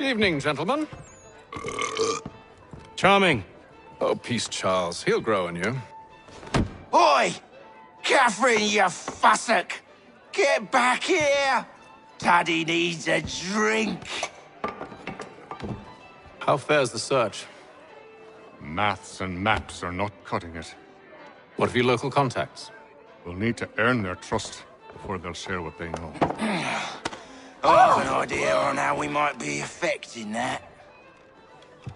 Evening, gentlemen. Charming. Oh, peace, Charles. He'll grow on you. Oi! Catherine, you fussock! Get back here! Daddy needs a drink. How fares the search? Maths and maps are not cutting it. What of your local contacts? We'll need to earn their trust before they'll share what they know. I have an idea on how we might be affecting that.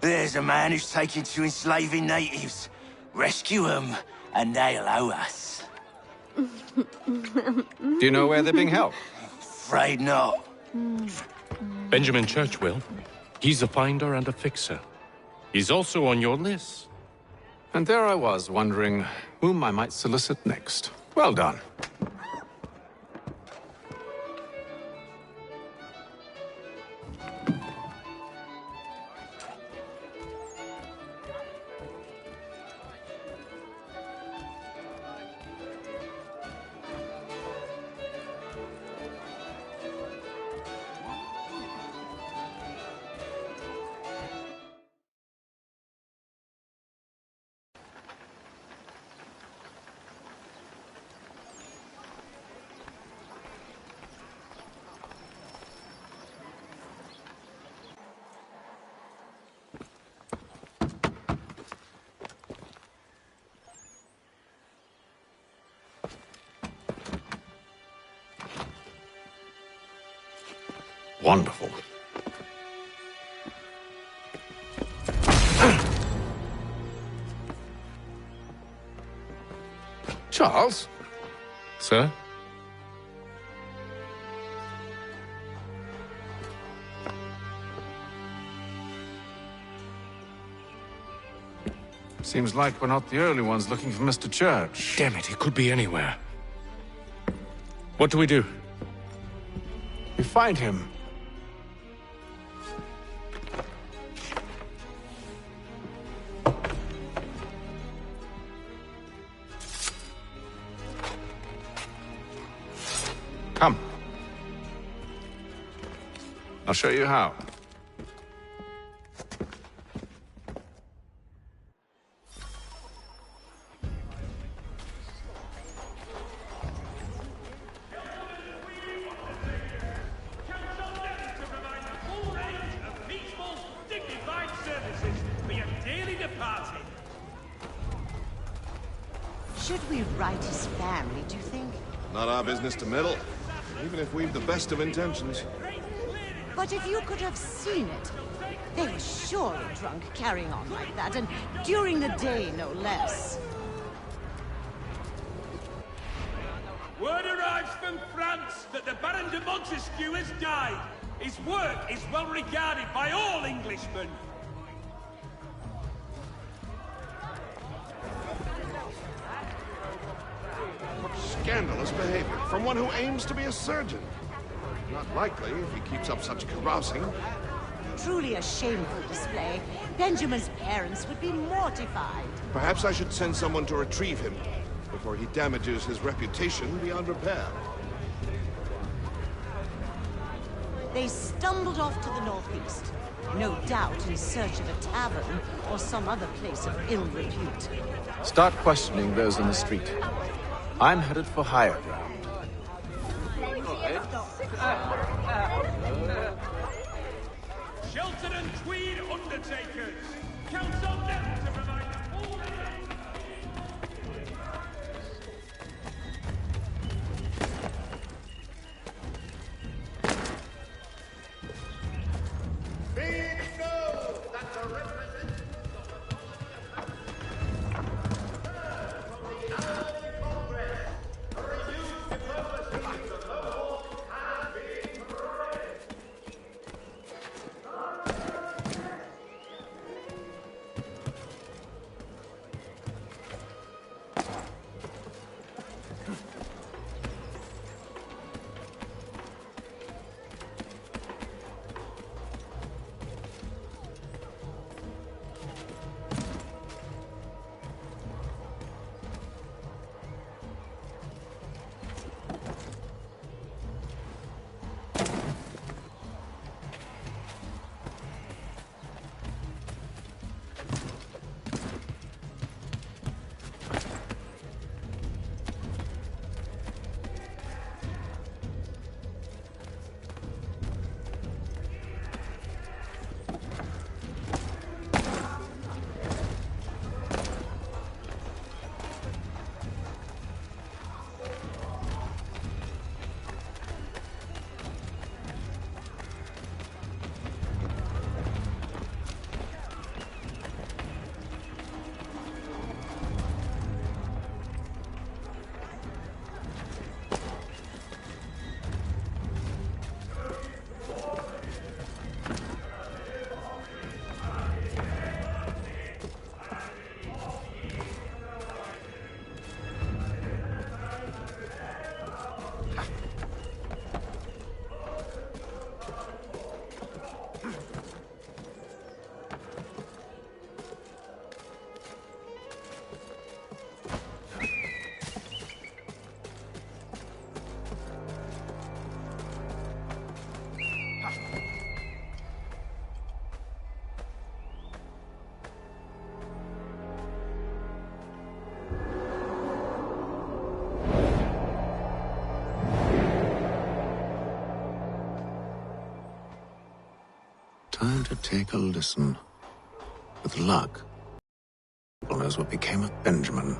There's a man who's taken to enslaving natives. Rescue them, and they'll owe us. Do you know where they're being held? Afraid not. Benjamin Church will. He's a finder and a fixer. He's also on your list. And there I was, wondering whom I might solicit next. Well done. Wonderful. Charles? Sir? Seems like we're not the only ones looking for Mr. Church. Damn it, he could be anywhere. What do we do? We find him. Come. I'll show you how. Should we write his family, do you think? Not our business to meddle, even if we've the best of intentions. But if you could have seen it, they were surely drunk carrying on like that, and during the day, no less. Word arrives from France that the Baron de Montesquieu has died. His work is well regarded by all Englishmen. Scandalous behavior from one who aims to be a surgeon. Not likely if he keeps up such carousing. Truly a shameful display. Benjamin's parents would be mortified. Perhaps I should send someone to retrieve him before he damages his reputation beyond repair. They stumbled off to the northeast, no doubt in search of a tavern or some other place of ill repute. Start questioning those in the street. I'm headed for higher ground. Shelton and Tweed Undertakers. Count on them to provide the full Time to take a listen. With luck, who knows what became of Benjamin?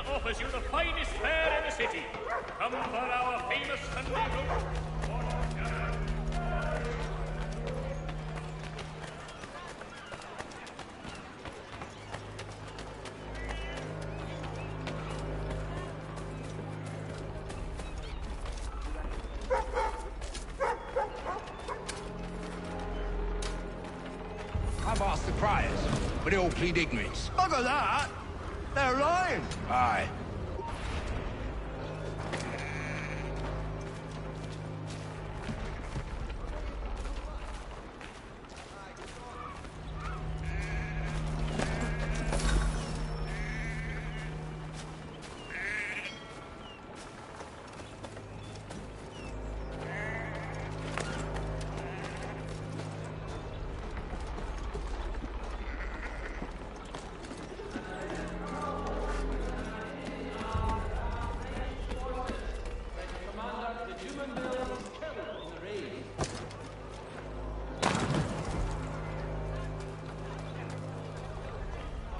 Offers you the finest fare in the city. Come for our famous Sunday roast. I've asked the criers, but they all plead ignorance. Bugger that! They're lying! Aye.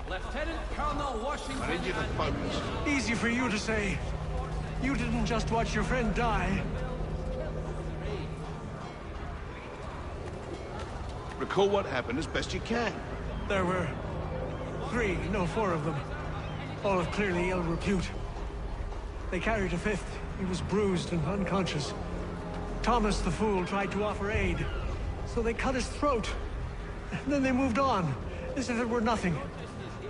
Lieutenant Colonel Washington. I need you to focus. Easy for you to say. You didn't just watch your friend die. Recall what happened as best you can. There were 3, no 4 of them. All of clearly ill repute. They carried a 5th. He was bruised and unconscious. Thomas the Fool tried to offer aid, so they cut his throat. And then they moved on, as if it were nothing.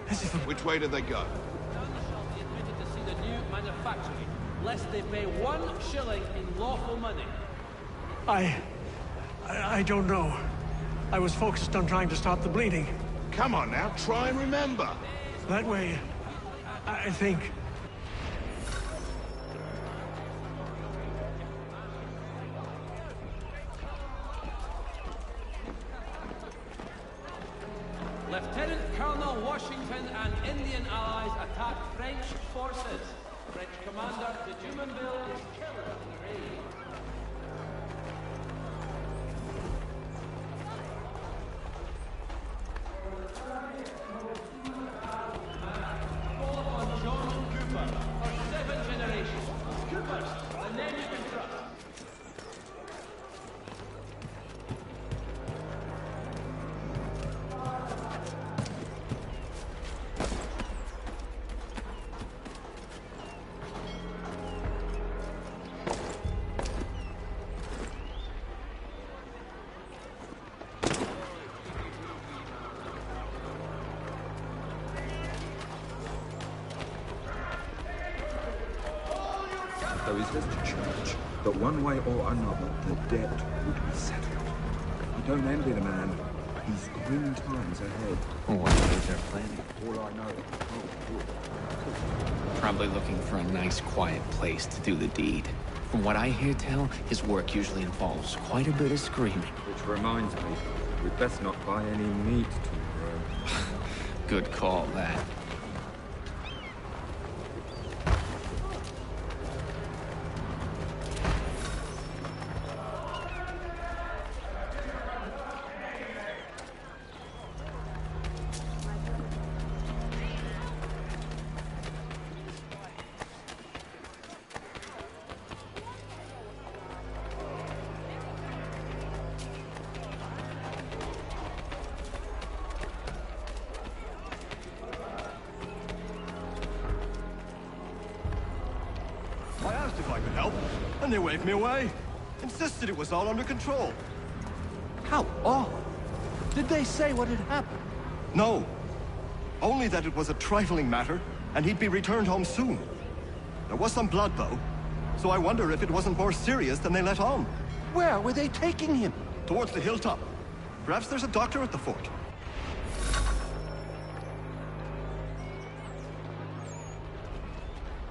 As if it... Which way did they go? None shall be admitted to see the new manufactory, lest they pay 1 shilling in lawful money. I don't know. I was focused on trying to stop the bleeding. Come on now, try and remember. That way, I think... Lieutenant Colonel Washington and Indian allies attack French forces. French commander de Jumonville is killed in the raid. Call upon John Cooper for 7 generations. Coopers, the name you can trust. So he says to church that one way or another the debt would be settled. I don't envy the man. He's grim times ahead. Well, what is they're planning? All I know. Probably looking for a nice, quiet place to do the deed. From what I hear tell, his work usually involves quite a bit of screaming. Which reminds me, we'd best not buy any meat tomorrow. Good call, that. I asked if I could help, and they waved me away. Insisted it was all under control. How odd. Did they say what had happened? No. Only that it was a trifling matter, and he'd be returned home soon. There was some blood, though, so I wonder if it wasn't more serious than they let on. Where were they taking him? Towards the hilltop. Perhaps there's a doctor at the fort.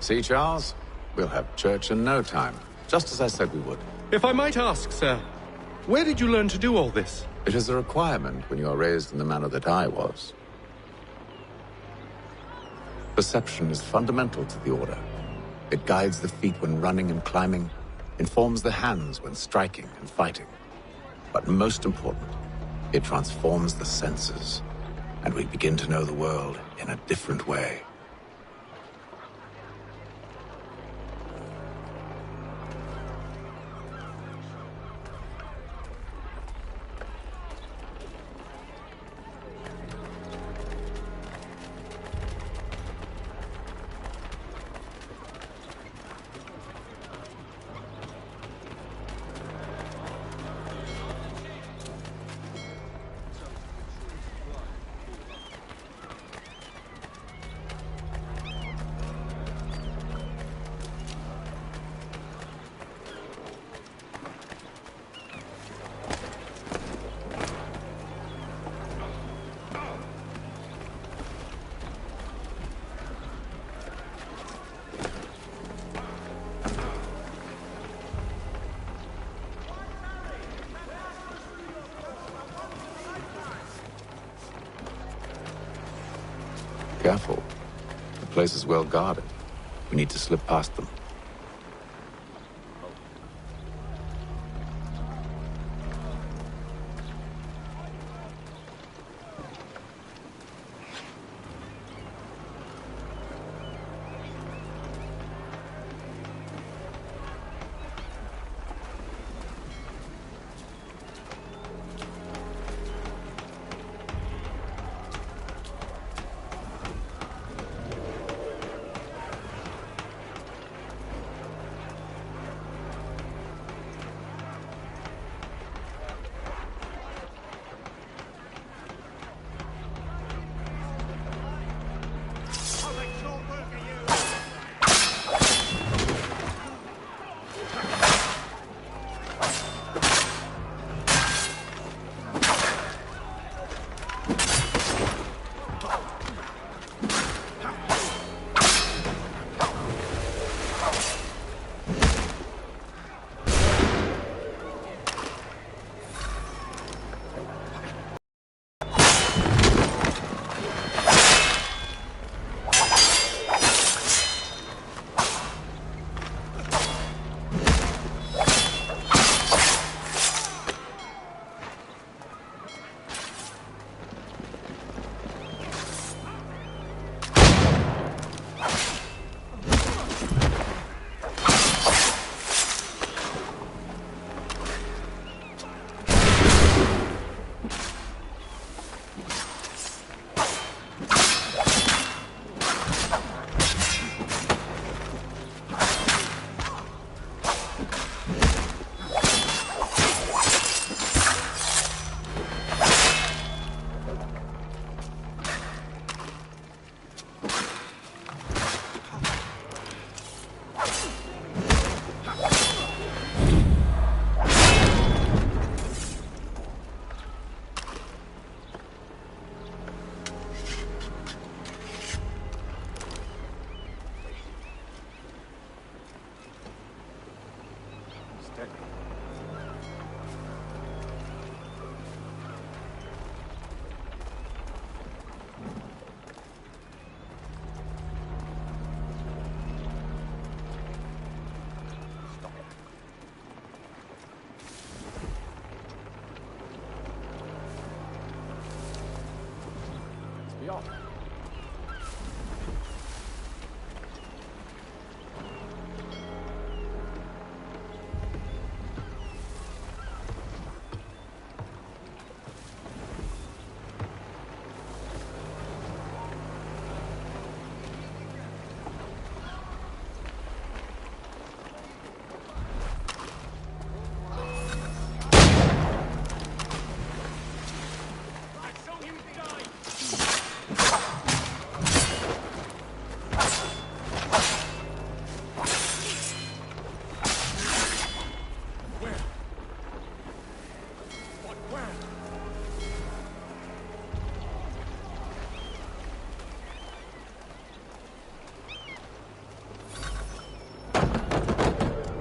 See, Charles? We'll have church in no time. Just as I said we would. If I might ask, sir, where did you learn to do all this? It is a requirement when you are raised in the manner that I was. Perception is fundamental to the Order. It guides the feet when running and climbing, informs the hands when striking and fighting. But most important, it transforms the senses, and we begin to know the world in a different way. Careful. The place is well guarded. We need to slip past them.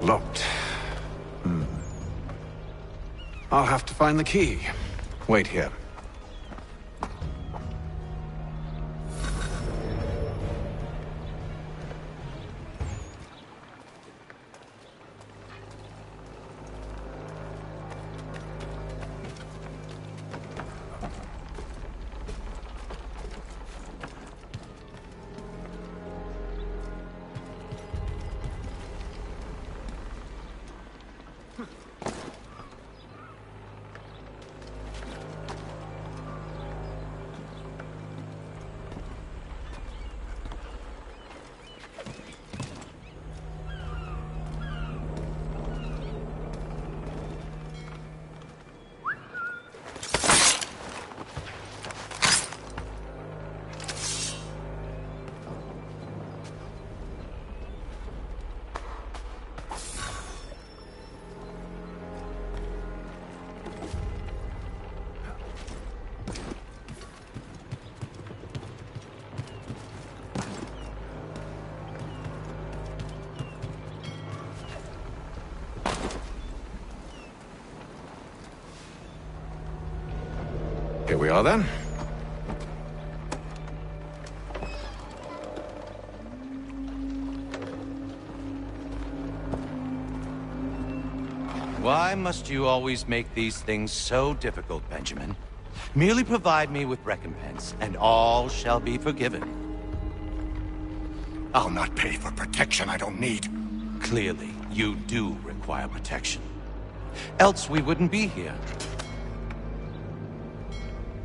Locked. I'll have to find the key. Wait here. Here we are, then. Why must you always make these things so difficult, Benjamin? Merely provide me with recompense, and all shall be forgiven. I'll not pay for protection I don't need. Clearly, you do require protection. Else we wouldn't be here.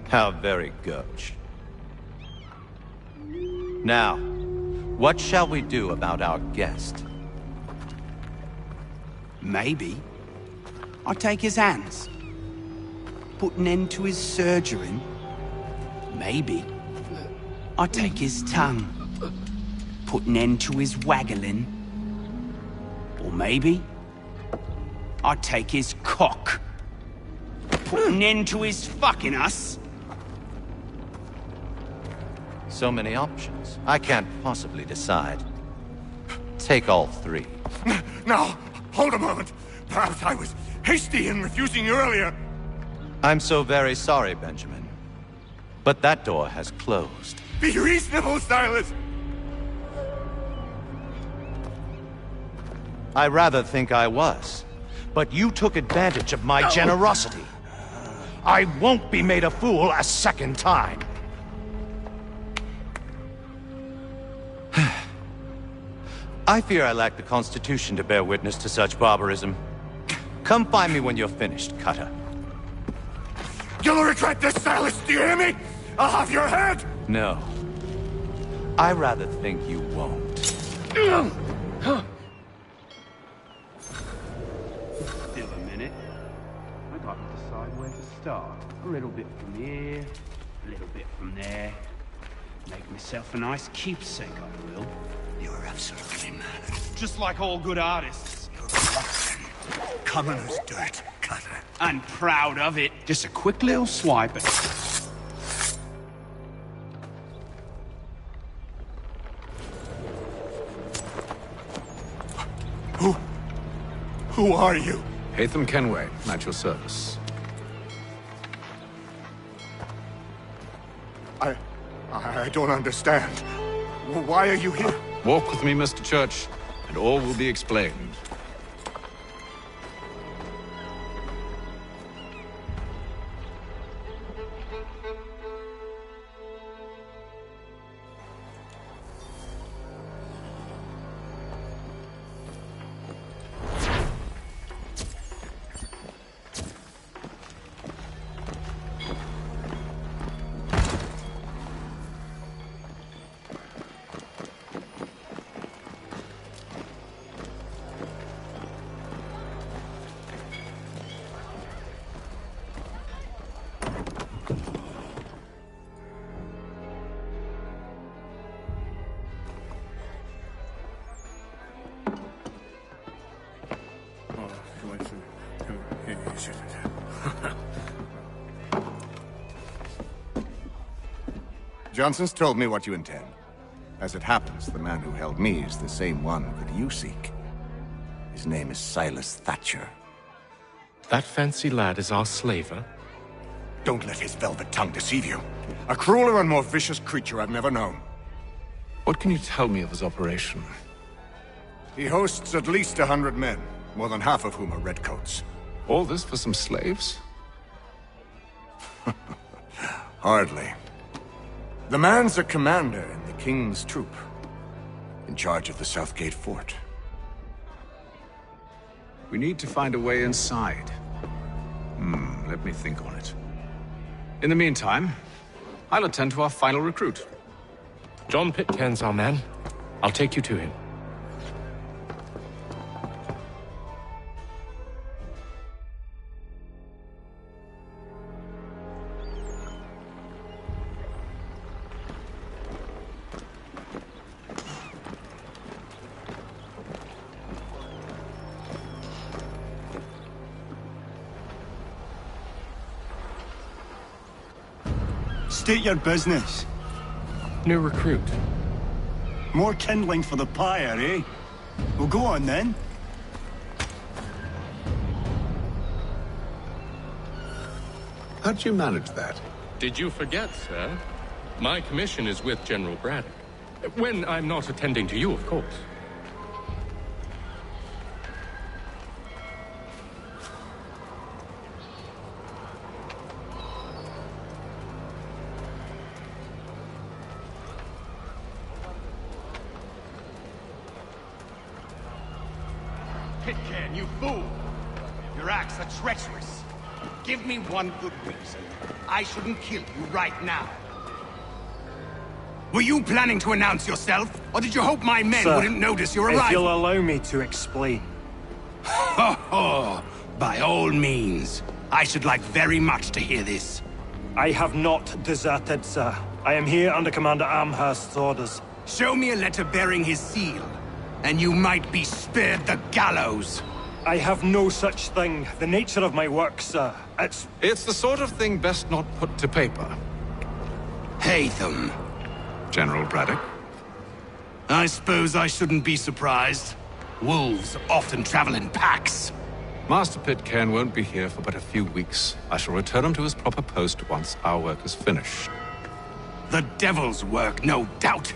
How very gauche. Now, what shall we do about our guest? Maybe I'll take his hands. Put an end to his surgering. Maybe I'll take his tongue. Put an end to his waggling. Or maybe I'll take his cock. Put an end to his fucking us. So many options. I can't possibly decide. Take all three. Now, hold a moment. Perhaps I was hasty in refusing you earlier. I'm so very sorry, Benjamin. But that door has closed. Be reasonable, Silas! I rather think I was. But you took advantage of my generosity. I won't be made a fool a second time. I fear I lack the constitution to bear witness to such barbarism. Come find me when you're finished, Cutter. You'll regret this, Silas, do you hear me? I'll have your head! No. I rather think you won't. Still a minute. I got to decide where to start. A little bit from here, a little bit from there. Make myself a nice keepsake, I will. You're absolutely mad. Just like all good artists. You're rotten. Commoner's dirt, Cutter. And proud of it. Just a quick little swipe at... Who are you? Hatham Kenway, at your service. I don't understand. Why are you here? Walk with me, Mr. Church, and all will be explained. Johnson's told me what you intend. As it happens, the man who held me is the same one that you seek. His name is Silas Thatcher. That fancy lad is our slaver? Don't let his velvet tongue deceive you. A crueler and more vicious creature I've never known. What can you tell me of his operation? He hosts at least 100 men, more than half of whom are redcoats. All this for some slaves? Hardly. The man's a commander in the King's troop, in charge of the Southgate Fort. We need to find a way inside. Let me think on it. In the meantime, I'll attend to our final recruit. John Pitcairn's our man. I'll take you to him. State your business. New recruit. More kindling for the pyre, eh? Well, go on then. How'd you manage that? Did you forget, sir? My commission is with General Braddock. When I'm not attending to you, of course. Pitcairn, you fool! Your acts are treacherous. Give me one good reason I shouldn't kill you right now. Were you planning to announce yourself, or did you hope my men wouldn't notice your arrival? If you'll allow me to explain. Ho ho! By all means. I should like very much to hear this. I have not deserted, sir. I am here under Commander Amherst's orders. Show me a letter bearing his seal, and you might be spared the gallows. I have no such thing. The nature of my work, sir, It's the sort of thing best not put to paper. Haytham. General Braddock? I suppose I shouldn't be surprised. Wolves often travel in packs. Master Pitcairn won't be here for but a few weeks. I shall return him to his proper post once our work is finished. The devil's work, no doubt.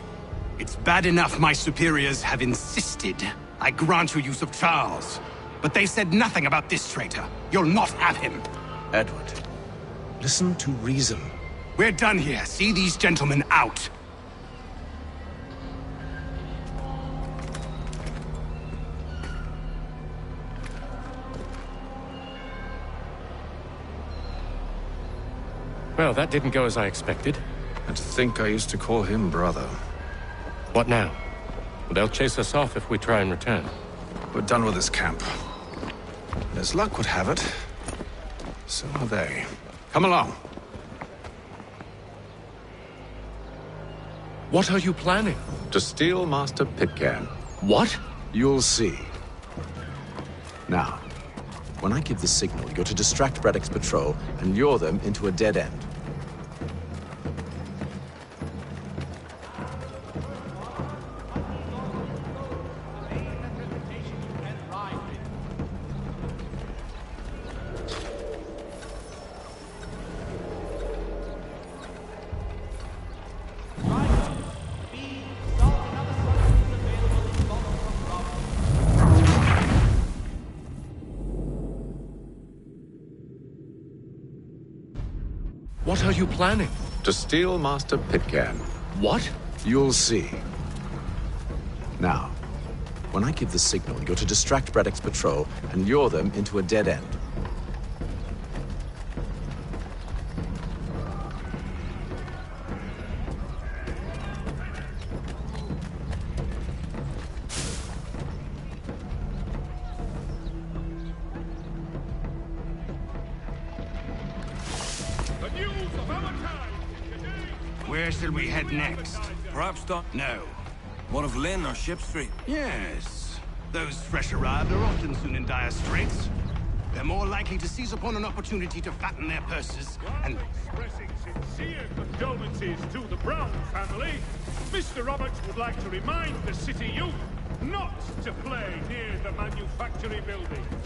It's bad enough my superiors have insisted I grant you use of Charles. But they said nothing about this traitor. You'll not have him. Edward, listen to reason. We're done here. See these gentlemen out. Well, that didn't go as I expected. And to think I used to call him brother. What now? They'll chase us off if we try and return. We're done with this camp. And as luck would have it, so are they. Come along. What are you planning? To steal Master Pitcairn. What? You'll see. Now, when I give the signal, you're to distract Braddock's patrol and lure them into a dead end. What are you planning? To steal Master Pitcairn. What? You'll see. Now, when I give the signal, you're to distract Braddock's patrol and lure them into a dead end. Where shall we head next? Perhaps not. No. What of Lynn or Ship Street? Yes. Those fresh arrived are often soon in dire straits. They're more likely to seize upon an opportunity to fatten their purses and... Expressing sincere condolences to the Brown family, Mr. Roberts would like to remind the city youth not to play near the manufactory buildings.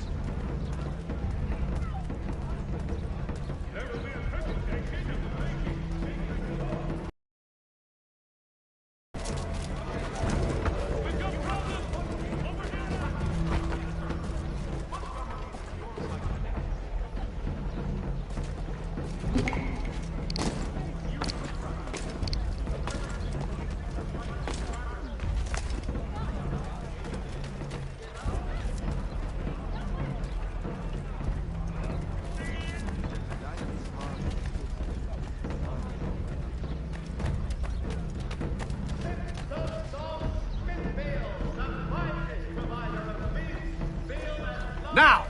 Now!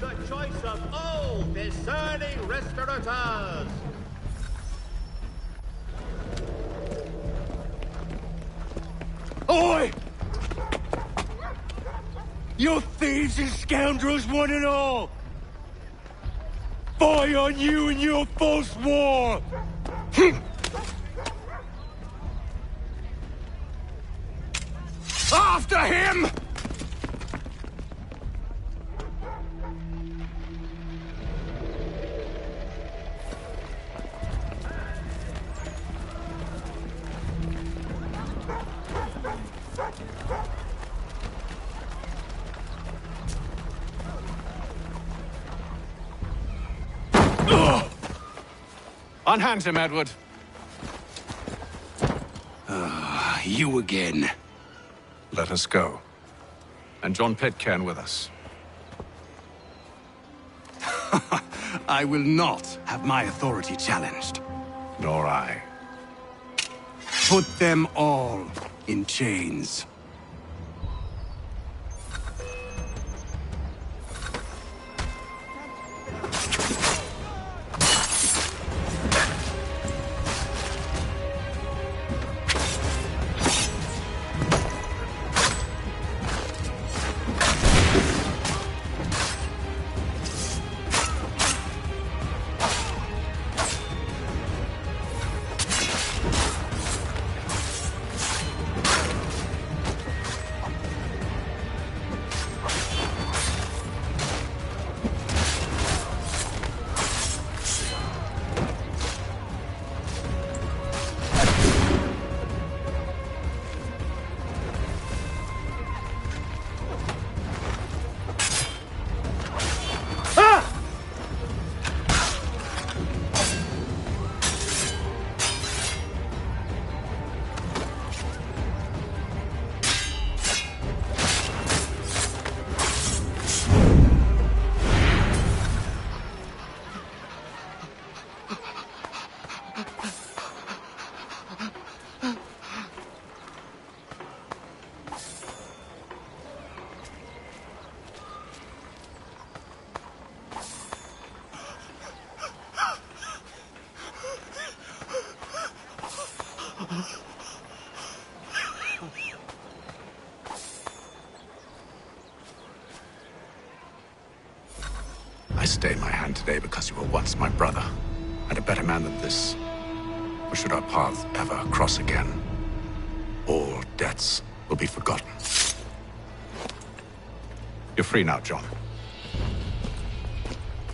The choice of all discerning restaurateurs. Oi! You thieves and scoundrels, one and all! Fie on you and your false war! After him! Unhand him, Edward. You again. Let us go. And John Pitcairn with us. I will not have my authority challenged. Nor I. Put them all in chains. I stay my hand today because you were once my brother, and a better man than this. Or should our paths ever cross again, all debts will be forgotten. You're free now, John.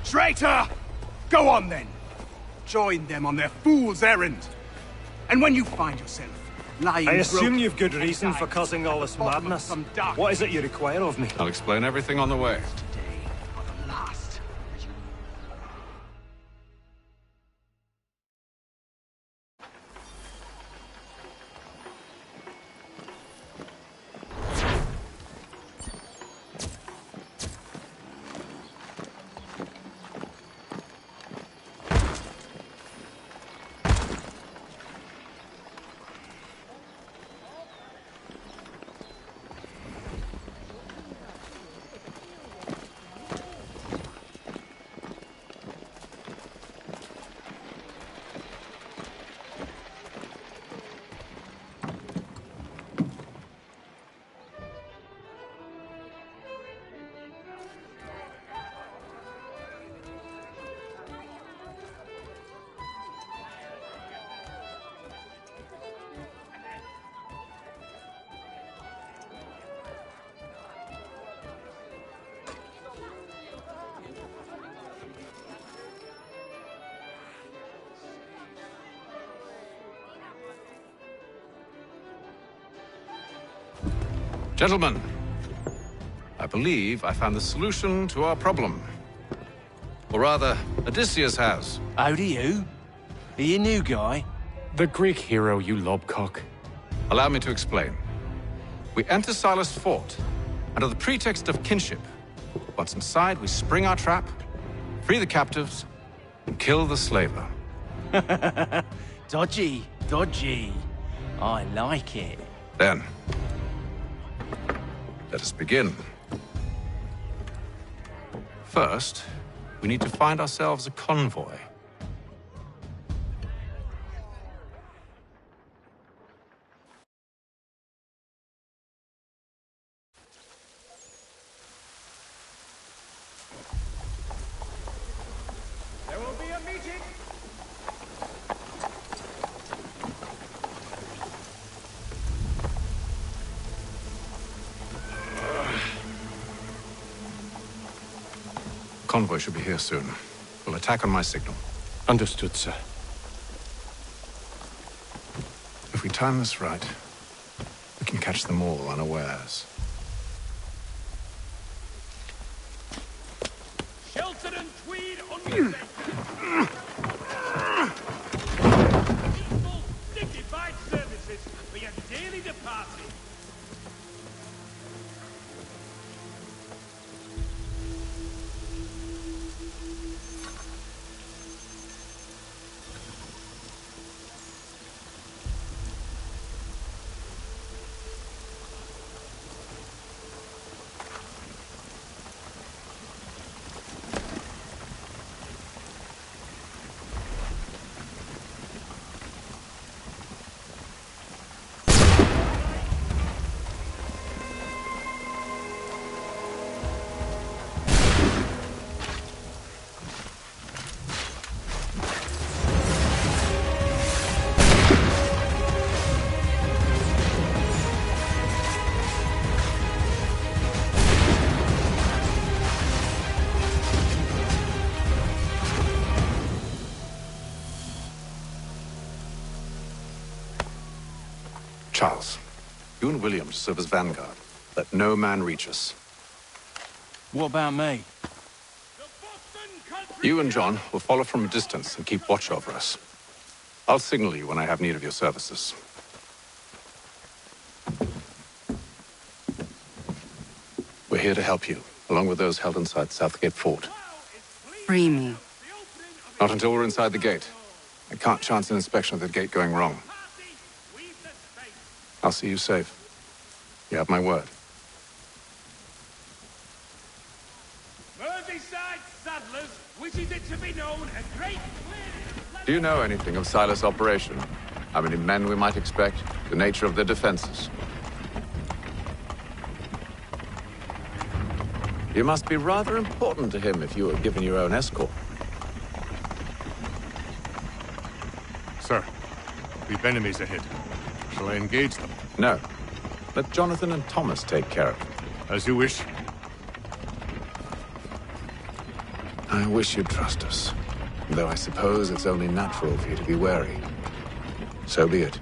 Traitor! Go on then. Join them on their fool's errand. And when you find yourself lying I assume broken you've good reason for causing all this madness. What is it you require of me? I'll explain everything on the way. Gentlemen, I believe I found the solution to our problem. Or rather, Odysseus has. How do you? Are you a new guy? The Greek hero, you lobcock. Allow me to explain. We enter Silas' fort, under the pretext of kinship. Once inside, we spring our trap, free the captives, and kill the slaver. Dodgy, dodgy. I like it. Then, Let us begin. First, we need to find ourselves a convoy. There will be a meeting. Convoy should be here soon. We'll attack on my signal. Understood, sir. If we time this right, we can catch them all unawares. Shelter and Tweed under dignified services for your daily departing. Charles, you and William serve as vanguard. Let no man reach us. What about me? You and John will follow from a distance and keep watch over us. I'll signal you when I have need of your services. We're here to help you, along with those held inside Southgate Fort. Free me. Not until we're inside the gate. I can't chance an inspection of the gate going wrong. I'll see you safe. You have my word. Merseyside Saddlers wishes it to be known a great Do you know anything of Silas' operation? How many men we might expect? The nature of their defenses? You must be rather important to him if you were given your own escort. Sir, we've enemies ahead. Shall I engage them? No. Let Jonathan and Thomas take care of it. As you wish. I wish you'd trust us. Though I suppose it's only natural for you to be wary. So be it.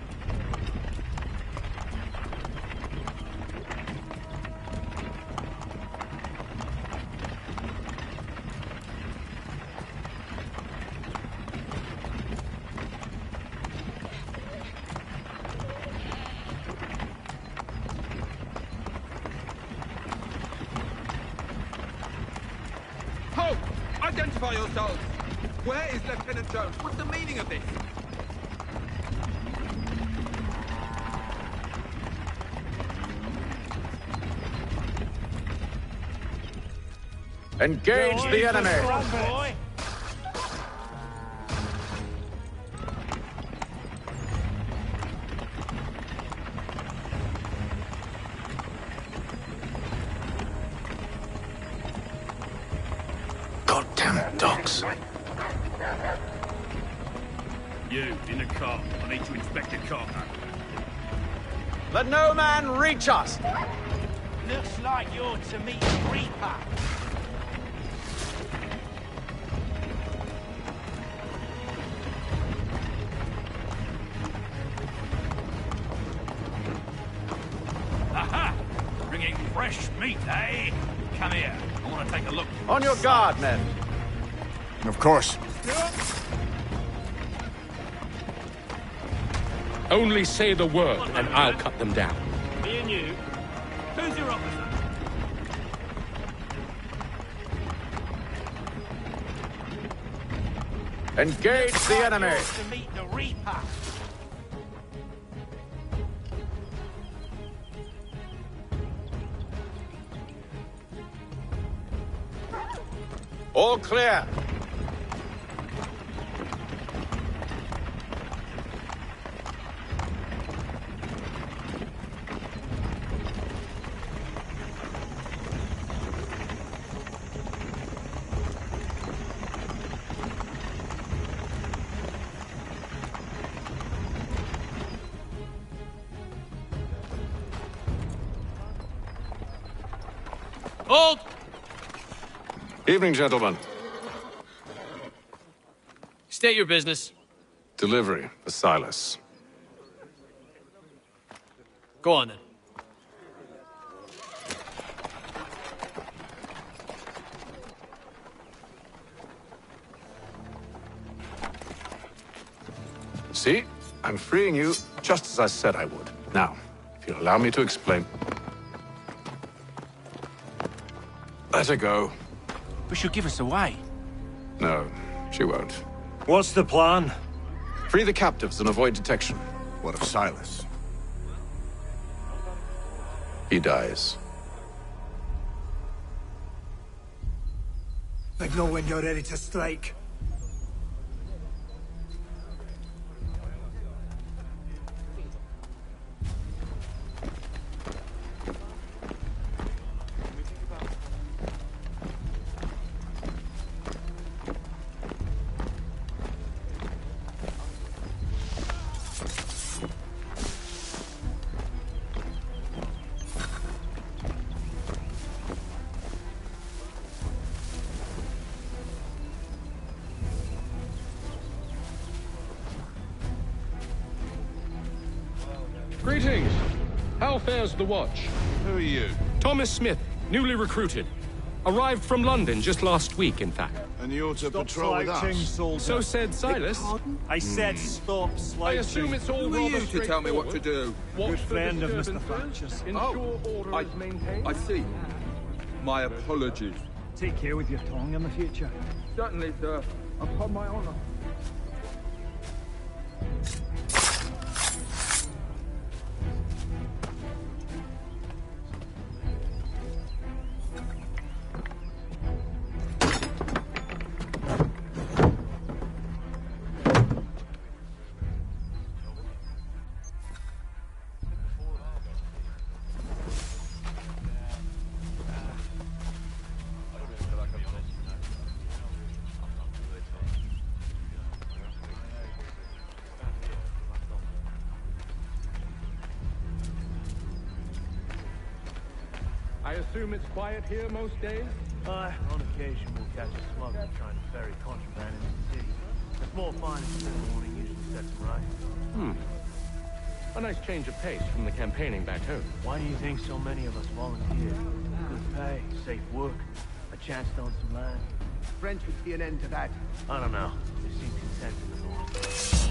Halt! Identify yourselves! Where is Lieutenant Jones? What's the meaning of this? Engage the enemy! Goddamn dogs. You, in the car. I need to inspect the car. Let no man reach us! Looks like you're to meet the Reaper. Aha! Bringing fresh meat, eh? Come here. I want to take a look. On your guard, men. Of course. Only say the word, and I'll cut them down. Me and you. Who's your officer? Engage the enemy! To meet the Reaper. All clear. Hold! Evening, gentlemen. State your business. Delivery for Silas. Go on, then. See? I'm freeing you, just as I said I would. Now, if you'll allow me to explain... Let her go. But she'll give us away. No, she won't. What's the plan? Free the captives and avoid detection. What of Silas? He dies. I know when you're ready to strike. Greetings. How fares the watch? Who are you? Thomas Smith, newly recruited. Arrived from London just last week, in fact. And you're to patrol with us? So said Silas. I said stop slouching. I assume it's all Who are rather you to tell me what to do? Good friend of Mr. Thatcher's. Ensure order is maintained. I see. My apologies. Take care with your tongue in the future. Certainly, sir. Upon my honor. I assume it's quiet here most days? On occasion we'll catch a smuggler trying to ferry contraband into the city. A small fine in the morning usually sets them right. A nice change of pace from the campaigning back home. Why do you think so many of us volunteered? Good pay, safe work, a chance to own some land. French would see an end to that. I don't know. They seem content in the north.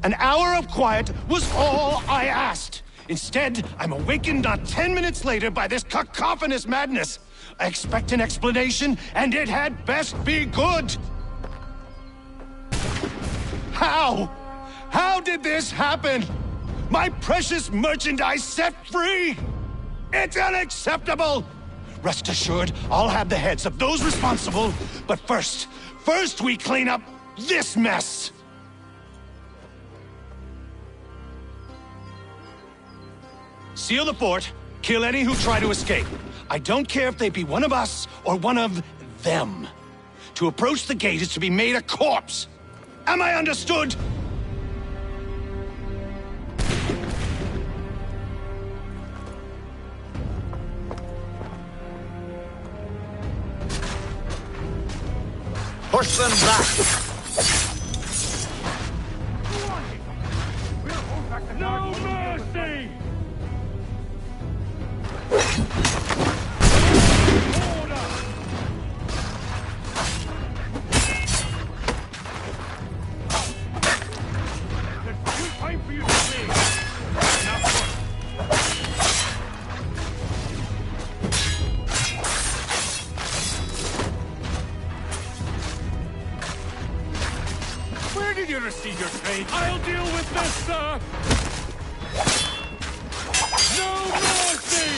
An hour of quiet was all I asked. Instead, I'm awakened not 10 minutes later by this cacophonous madness. I expect an explanation, and it had best be good. How? How did this happen? My precious merchandise set free? It's unacceptable! Rest assured, I'll have the heads of those responsible, but first we clean up this mess! Seal the fort, kill any who try to escape. I don't care if they be one of us or one of them. To approach the gate is to be made a corpse. Am I understood? Push them back! No mercy! Where did you receive your trade? I'll deal with this, sir! No mercy!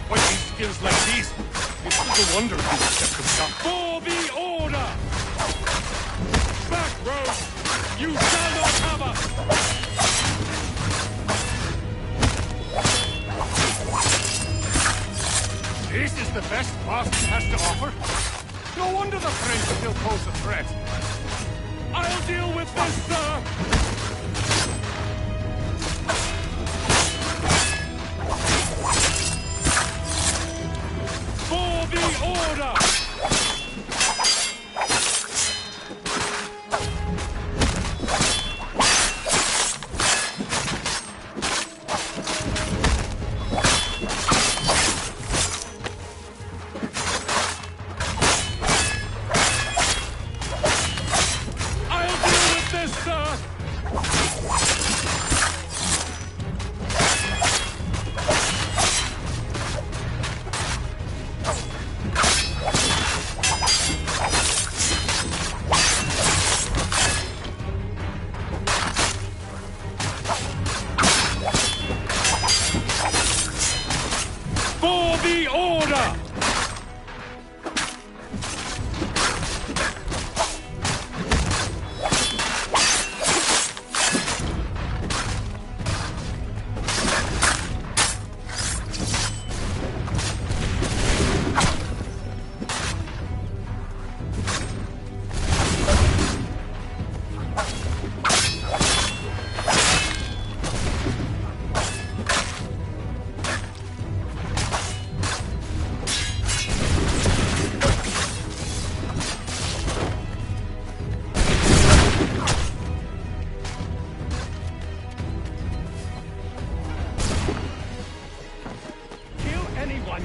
Fighting skills like these, it's little wonder he kept himself. For the order! Back, rogue! You shall not have us! This is the best Boston has to offer? No wonder the French still pose a threat. I'll deal with this, sir! For the order! For the order!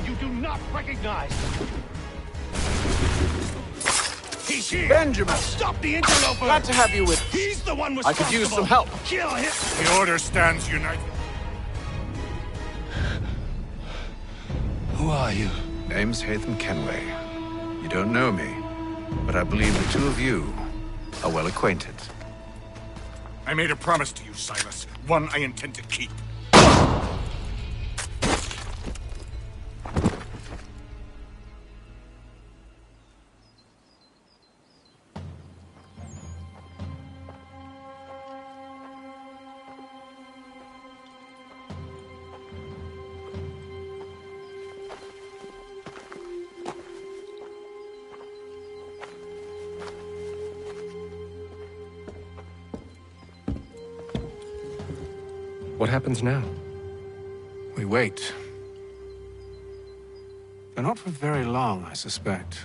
You do not recognize. He's here. Benjamin! Stop the interloper! Glad to have you with us. He's the one I responsible. could use some help. Kill him. The Order stands united. Who are you? Name's Hatham Kenway. You don't know me, but I believe the two of you are well acquainted. I made a promise to you, Silas. One I intend to keep. What happens now? We wait. But not for very long, I suspect.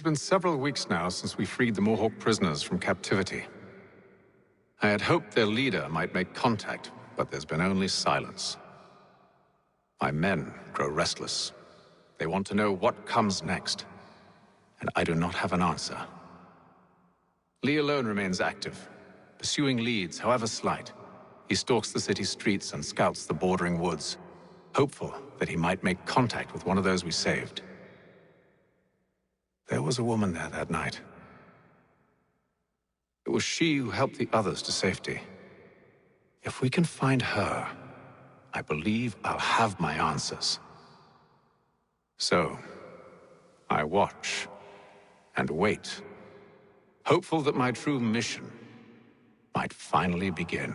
has been several weeks now since we freed the Mohawk prisoners from captivity. I had hoped their leader might make contact, but there's been only silence. My men grow restless. They want to know what comes next, and I do not have an answer. Lee alone remains active, pursuing leads, however slight. He stalks the city streets and scouts the bordering woods, hopeful that he might make contact with one of those we saved. There was a woman there that night. It was she who helped the others to safety. If we can find her, I believe I'll have my answers. So, I watch and wait, hopeful that my true mission might finally begin.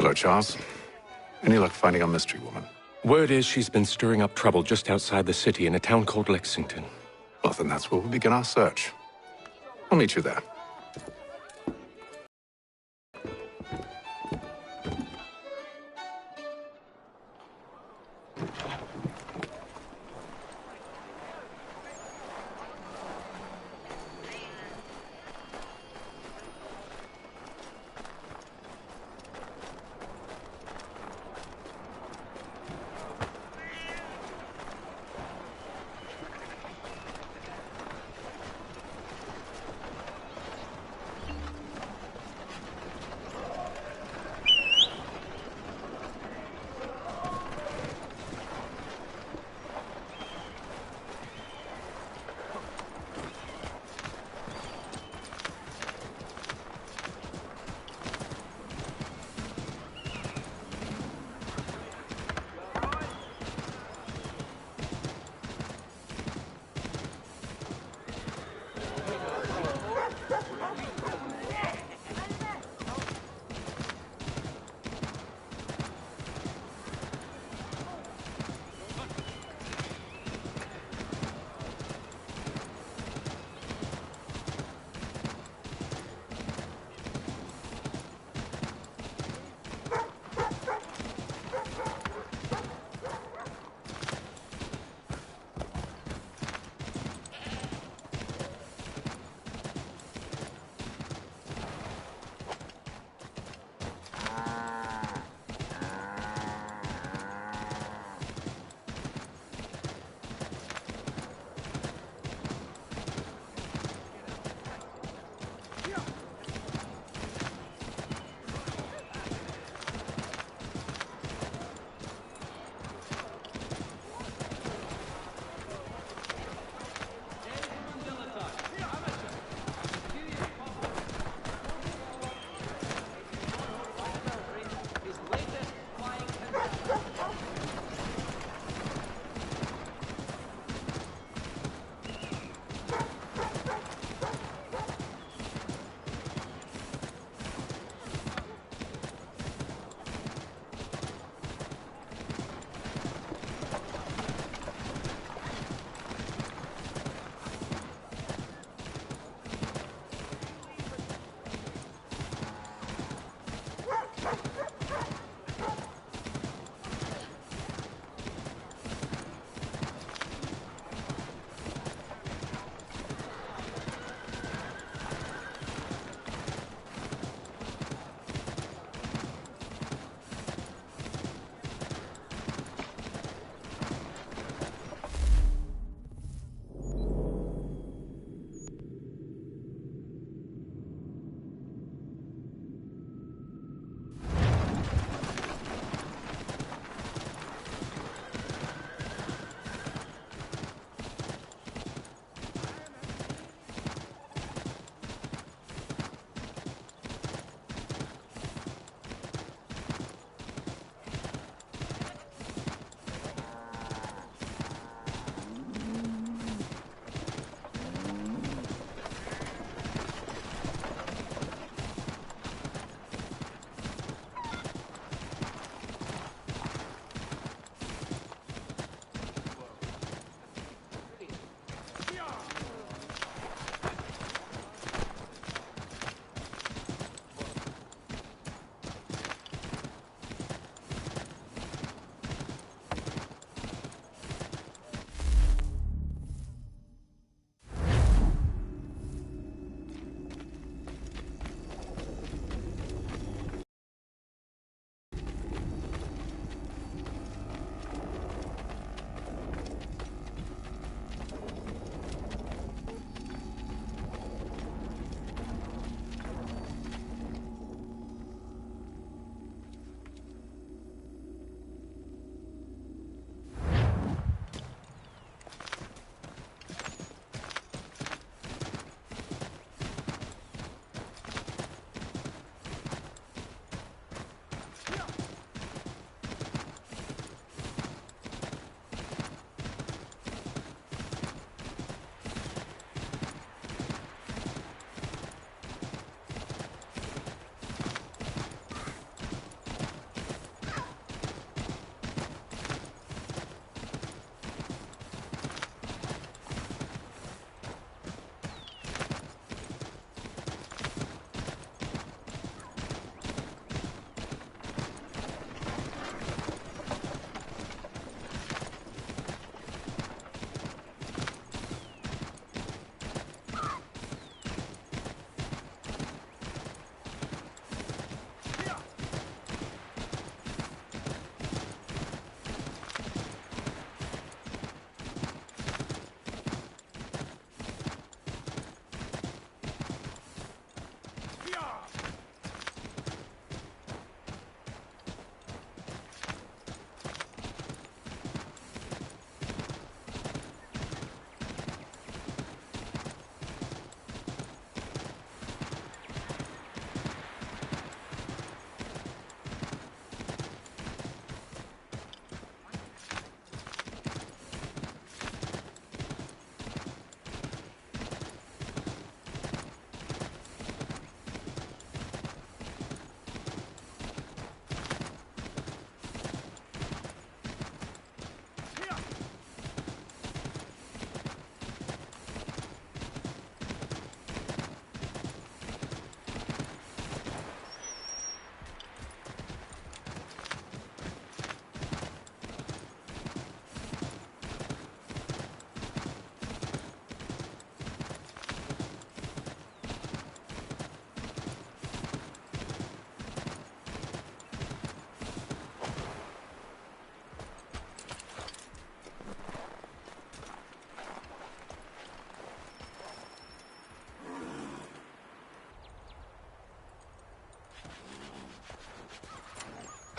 Hello, Charles. Any luck finding our mystery woman? Word is she's been stirring up trouble just outside the city in a town called Lexington. Well, then that's where we'll begin our search. I'll meet you there.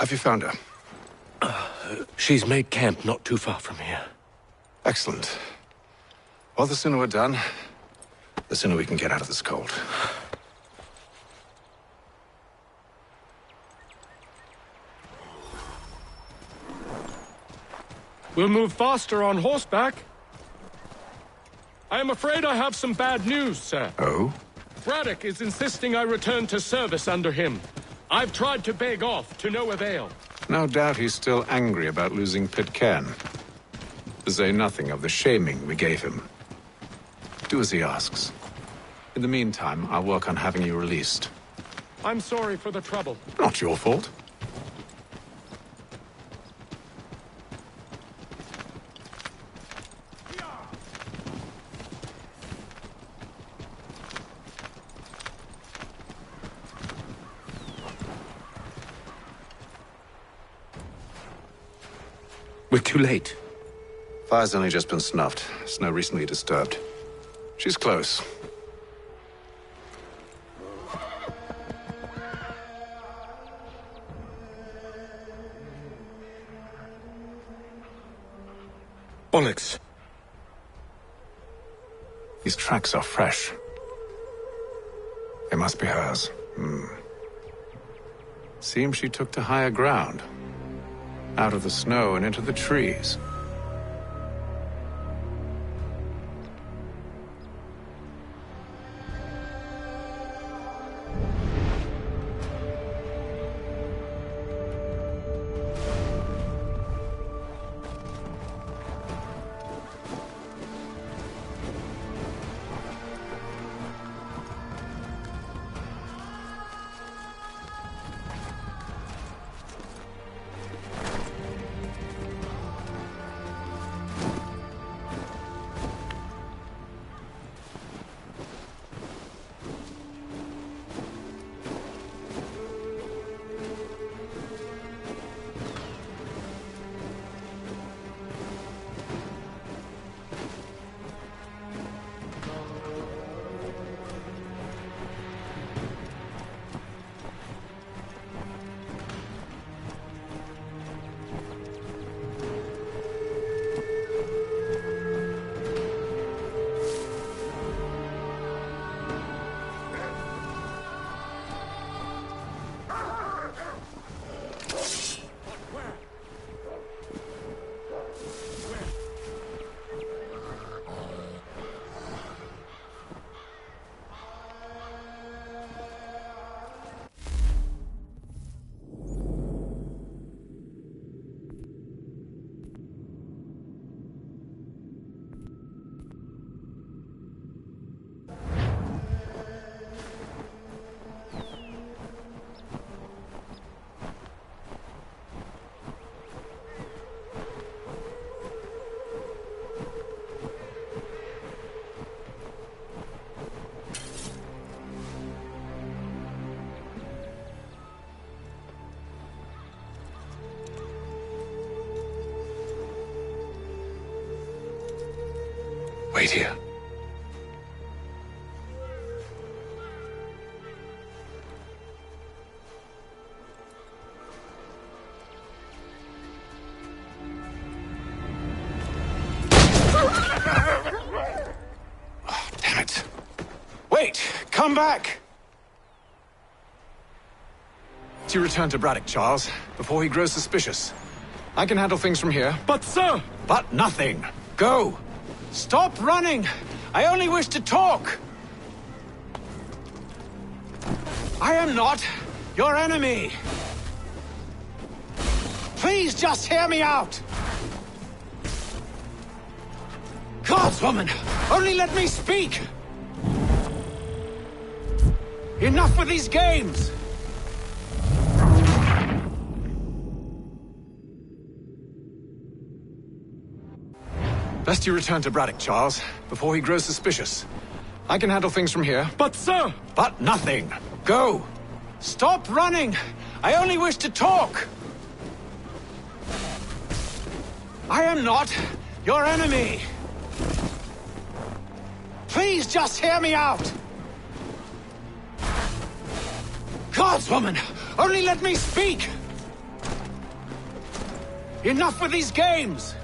Have you found her? She's made camp not too far from here. Excellent. Well, the sooner we're done, the sooner we can get out of this cold. We'll move faster on horseback. I am afraid I have some bad news, sir. Oh? Braddock is insisting I return to service under him. I've tried to beg off, to no avail. No doubt he's still angry about losing Pitcairn. To say nothing of the shaming we gave him. Do as he asks. In the meantime, I'll work on having you released. I'm sorry for the trouble. Not your fault. We're too late. Fire's only just been snuffed. Snow recently disturbed. She's close. Bollocks. These tracks are fresh. They must be hers. Seems she took to higher ground. Out of the snow and into the trees. Wait here. Oh, damn it. Wait! Come back! To return to Braddock, Charles, before he grows suspicious. I can handle things from here. But, sir! But nothing! Go! Stop running! I only wish to talk! I am not your enemy! Please just hear me out! Guardswoman! Only let me speak! Enough with these games! Best you return to Braddock, Charles, before he grows suspicious. I can handle things from here. But, sir! But nothing! Go! Stop running! I only wish to talk! I am not your enemy! Please just hear me out! Guardswoman! Only let me speak! Enough with these games!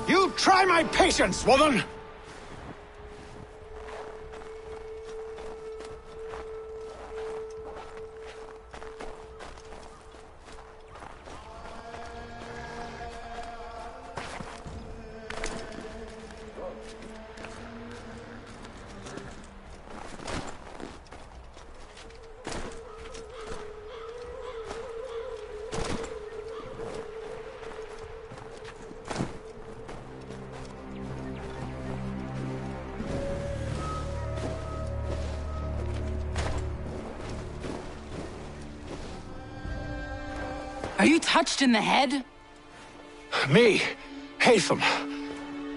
You try my patience, woman! Are you touched in the head? Me, Hatham.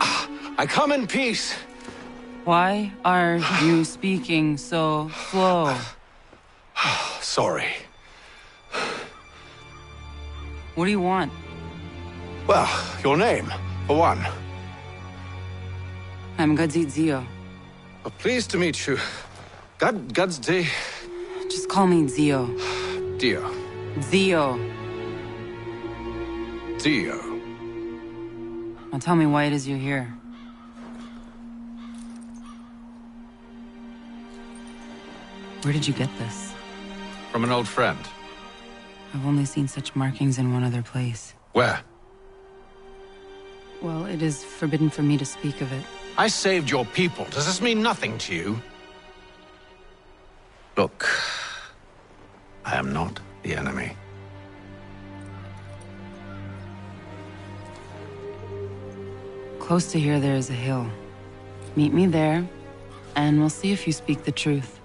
I come in peace. Why are you speaking so slow? Sorry. What do you want? Well, your name, for one. I'm Gadzit Zio. Pleased to meet you. God's day. Just call me Zio. Dio. Zio. Dio. Now tell me why it is you're here. Where did you get this? From an old friend. I've only seen such markings in one other place. Where? Well, it is forbidden for me to speak of it. I saved your people. Does this mean nothing to you? Look, I am not the enemy. Close to here, there is a hill. Meet me there, and we'll see if you speak the truth.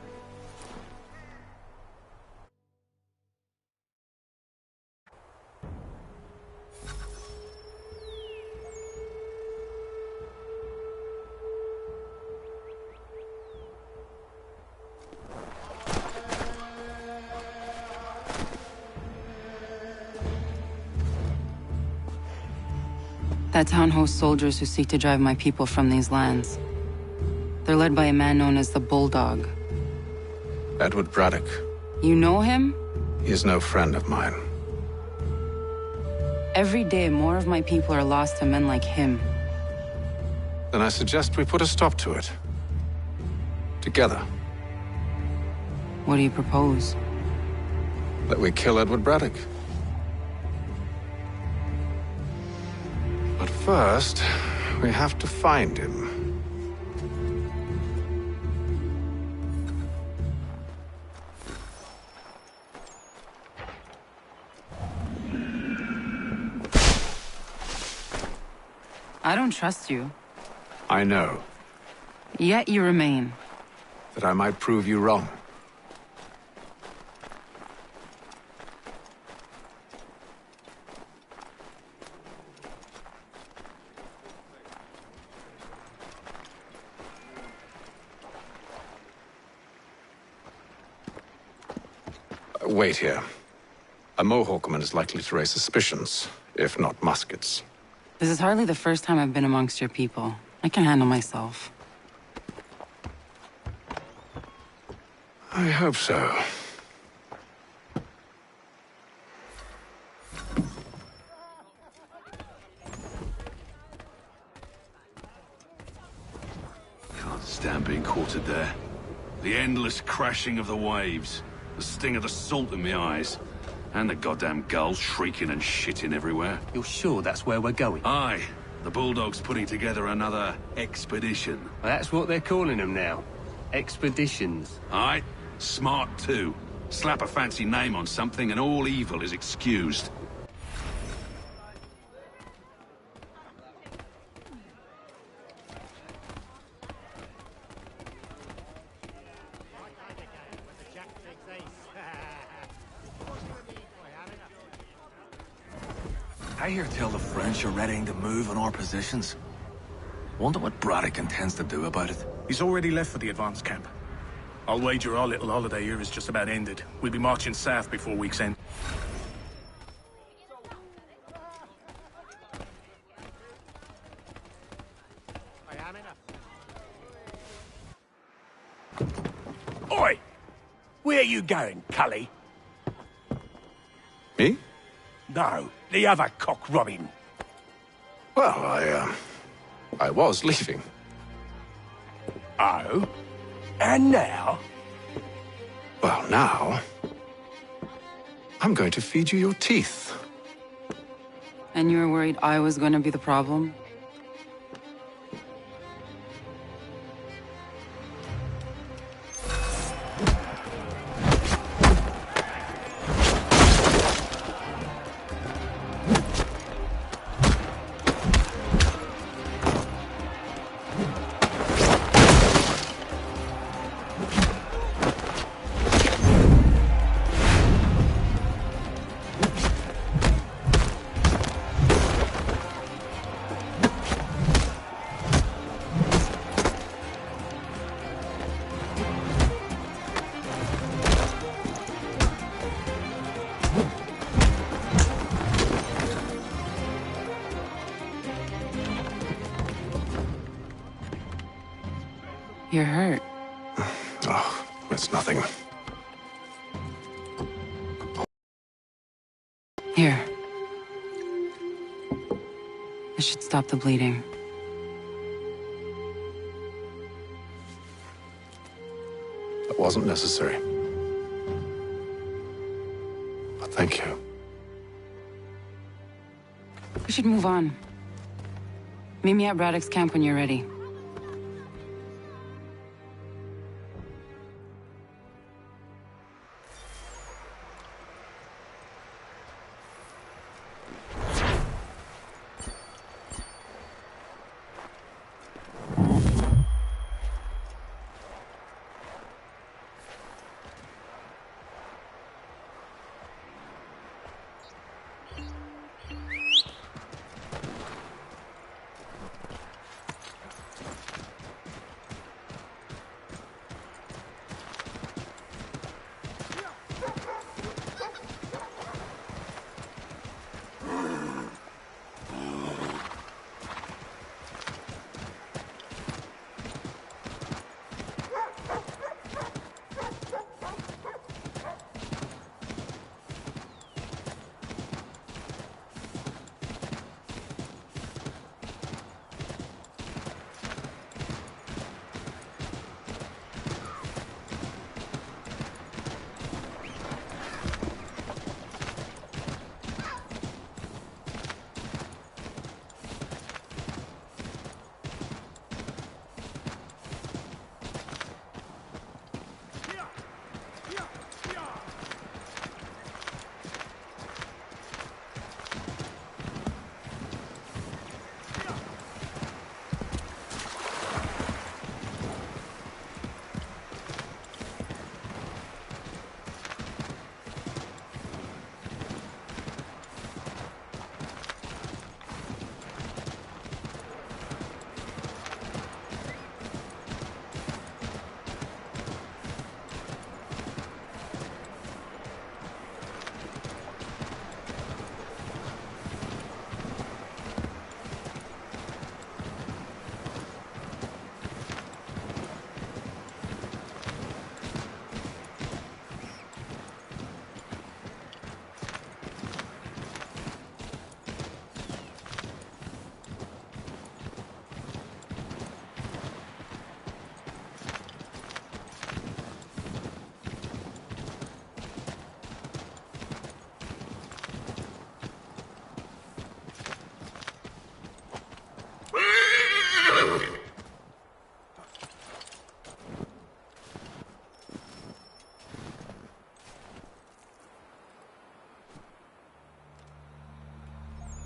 That town hosts soldiers who seek to drive my people from these lands. They're led by a man known as the Bulldog. Edward Braddock. You know him? He is no friend of mine. Every day, more of my people are lost to men like him. Then I suggest we put a stop to it. Together. What do you propose? That we kill Edward Braddock. But first, we have to find him. I don't trust you. I know. Yet you remain. That I might prove you wrong. Wait here. A Mohawkman is likely to raise suspicions, if not muskets. This is hardly the first time I've been amongst your people. I can handle myself. I hope so. Can't stand being quartered there. The endless crashing of the waves. The sting of the salt in my eyes. And the goddamn gulls shrieking and shitting everywhere. You're sure that's where we're going? Aye. The Bulldog's putting together another expedition. Well, that's what they're calling them now. Expeditions. Aye. Smart too. Slap a fancy name on something and all evil is excused. I hear tell the French are readying to move on our positions. Wonder what Braddock intends to do about it. He's already left for the advance camp. I'll wager our little holiday here is just about ended. We'll be marching south before week's end. Oi! Where you going, Cully? Me? No, the other cock Robin. Well, I was leaving. Oh? And now? Well, now... I'm going to feed you your teeth. And you were worried I was going to be the problem? You're hurt. Oh, it's nothing. Here. This should stop the bleeding. That wasn't necessary. But thank you. We should move on. Meet me at Braddock's camp when you're ready.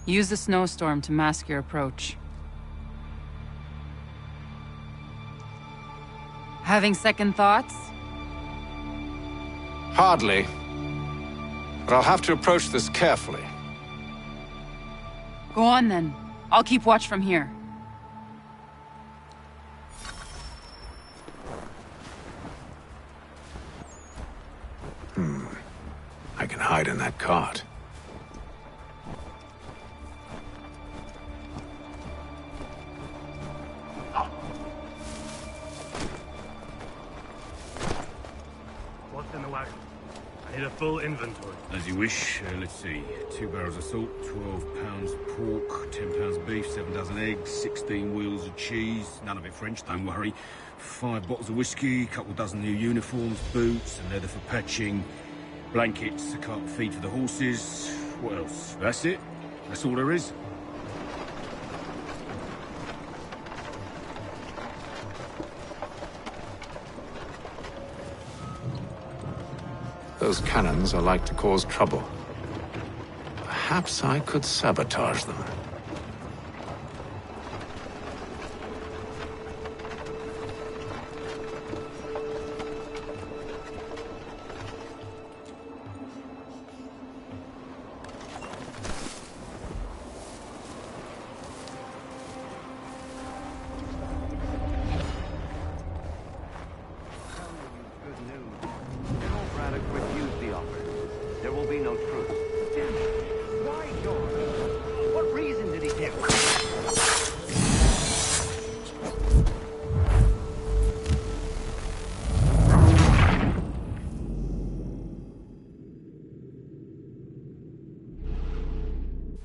Use the snowstorm to mask your approach. Having second thoughts? Hardly. But I'll have to approach this carefully. Go on then. I'll keep watch from here. I can hide in that cart. What's in the wagon? I need a full inventory. As you wish. Let's see. 2 barrels of salt, 12 pounds pork, 10 pounds beef, 7 dozen eggs, 16 wheels of cheese. None of it French, don't worry. 5 bottles of whiskey, couple dozen new uniforms, boots and leather for patching, blankets, a cart of feed for the horses. What else? That's it. That's all there is. Those cannons are like to cause trouble. Perhaps I could sabotage them.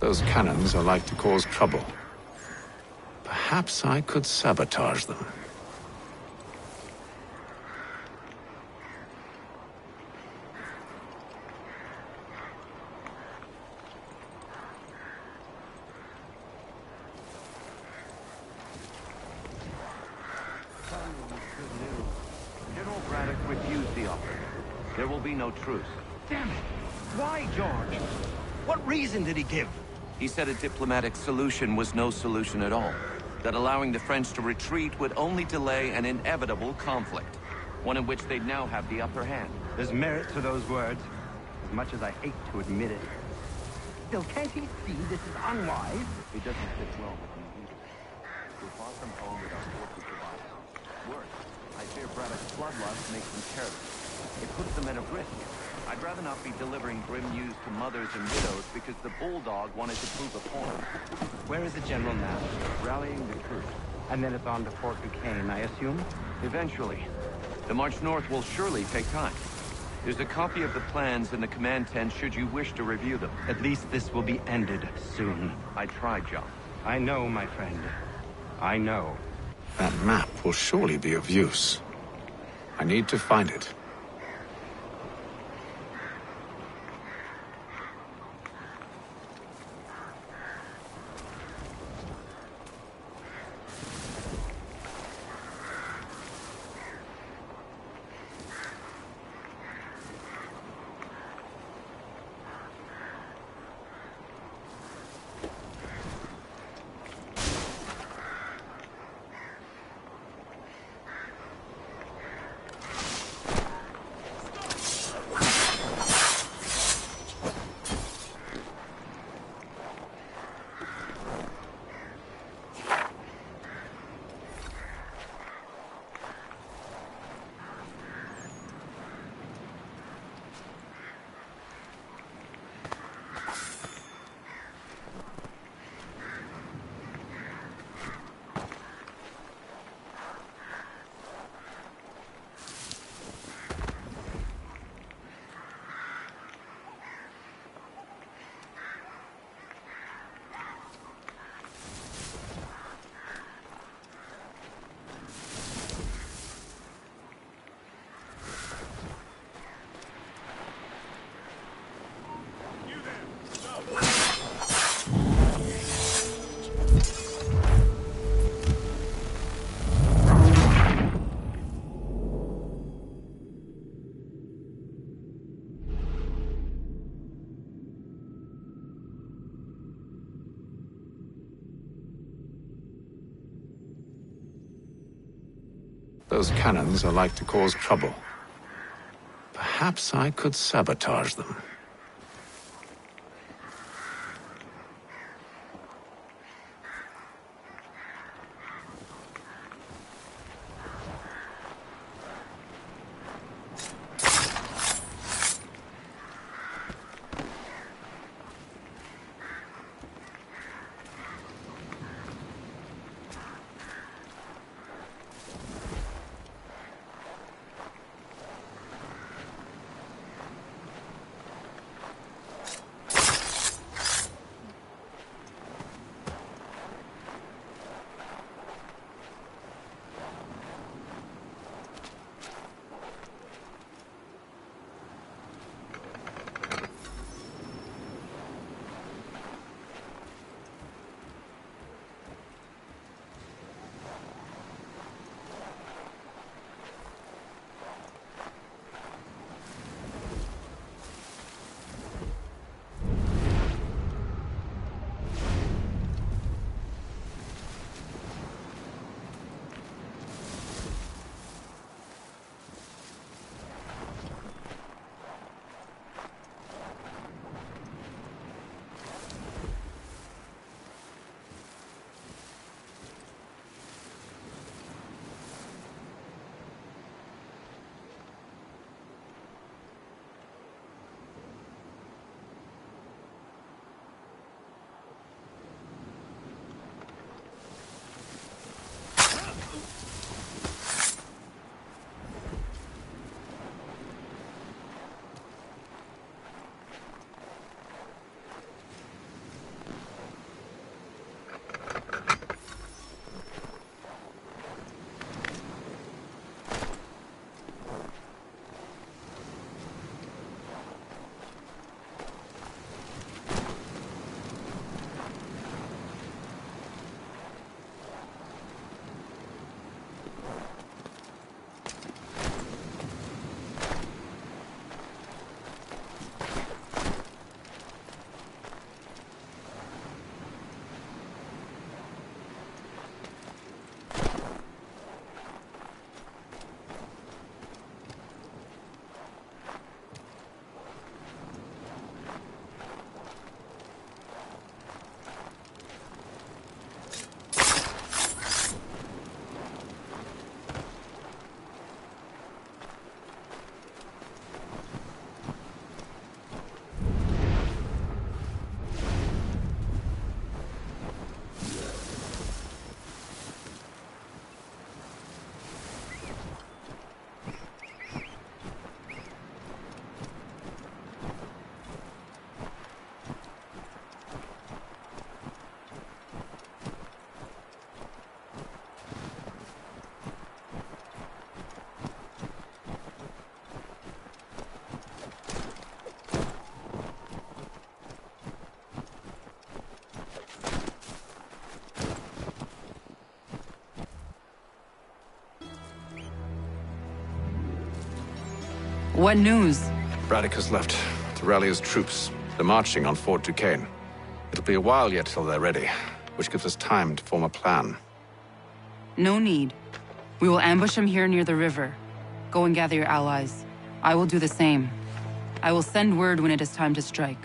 Those cannons are like to cause trouble. Perhaps I could sabotage them. General Braddock refused the offer. There will be no truce. Damn it! Why, George? What reason did he give? He said a diplomatic solution was no solution at all. That allowing the French to retreat would only delay an inevitable conflict. One in which they'd now have the upper hand. There's merit to those words, as much as I hate to admit it. Still, can't he see this is unwise? It doesn't fit well with me either. We're far from home with our forces divided. Worse, I fear Braddock's bloodlust makes them careless. It puts them at a risk. I'd rather not be delivering grim news to mothers and widows because the bulldog wanted to prove a point. Where is the general now? Rallying the troops. And then it's on to Fort Duquesne, I assume? Eventually. The march north will surely take time. There's a copy of the plans in the command tent should you wish to review them. At least this will be ended soon. I tried, John. I know, my friend. I know. That map will surely be of use. I need to find it. Those cannons are like to cause trouble. Perhaps I could sabotage them. What news? Braddock has left to rally his troops. They're marching on Fort Duquesne. It'll be a while yet till they're ready, which gives us time to form a plan. No need. We will ambush him here near the river. Go and gather your allies. I will do the same. I will send word when it is time to strike.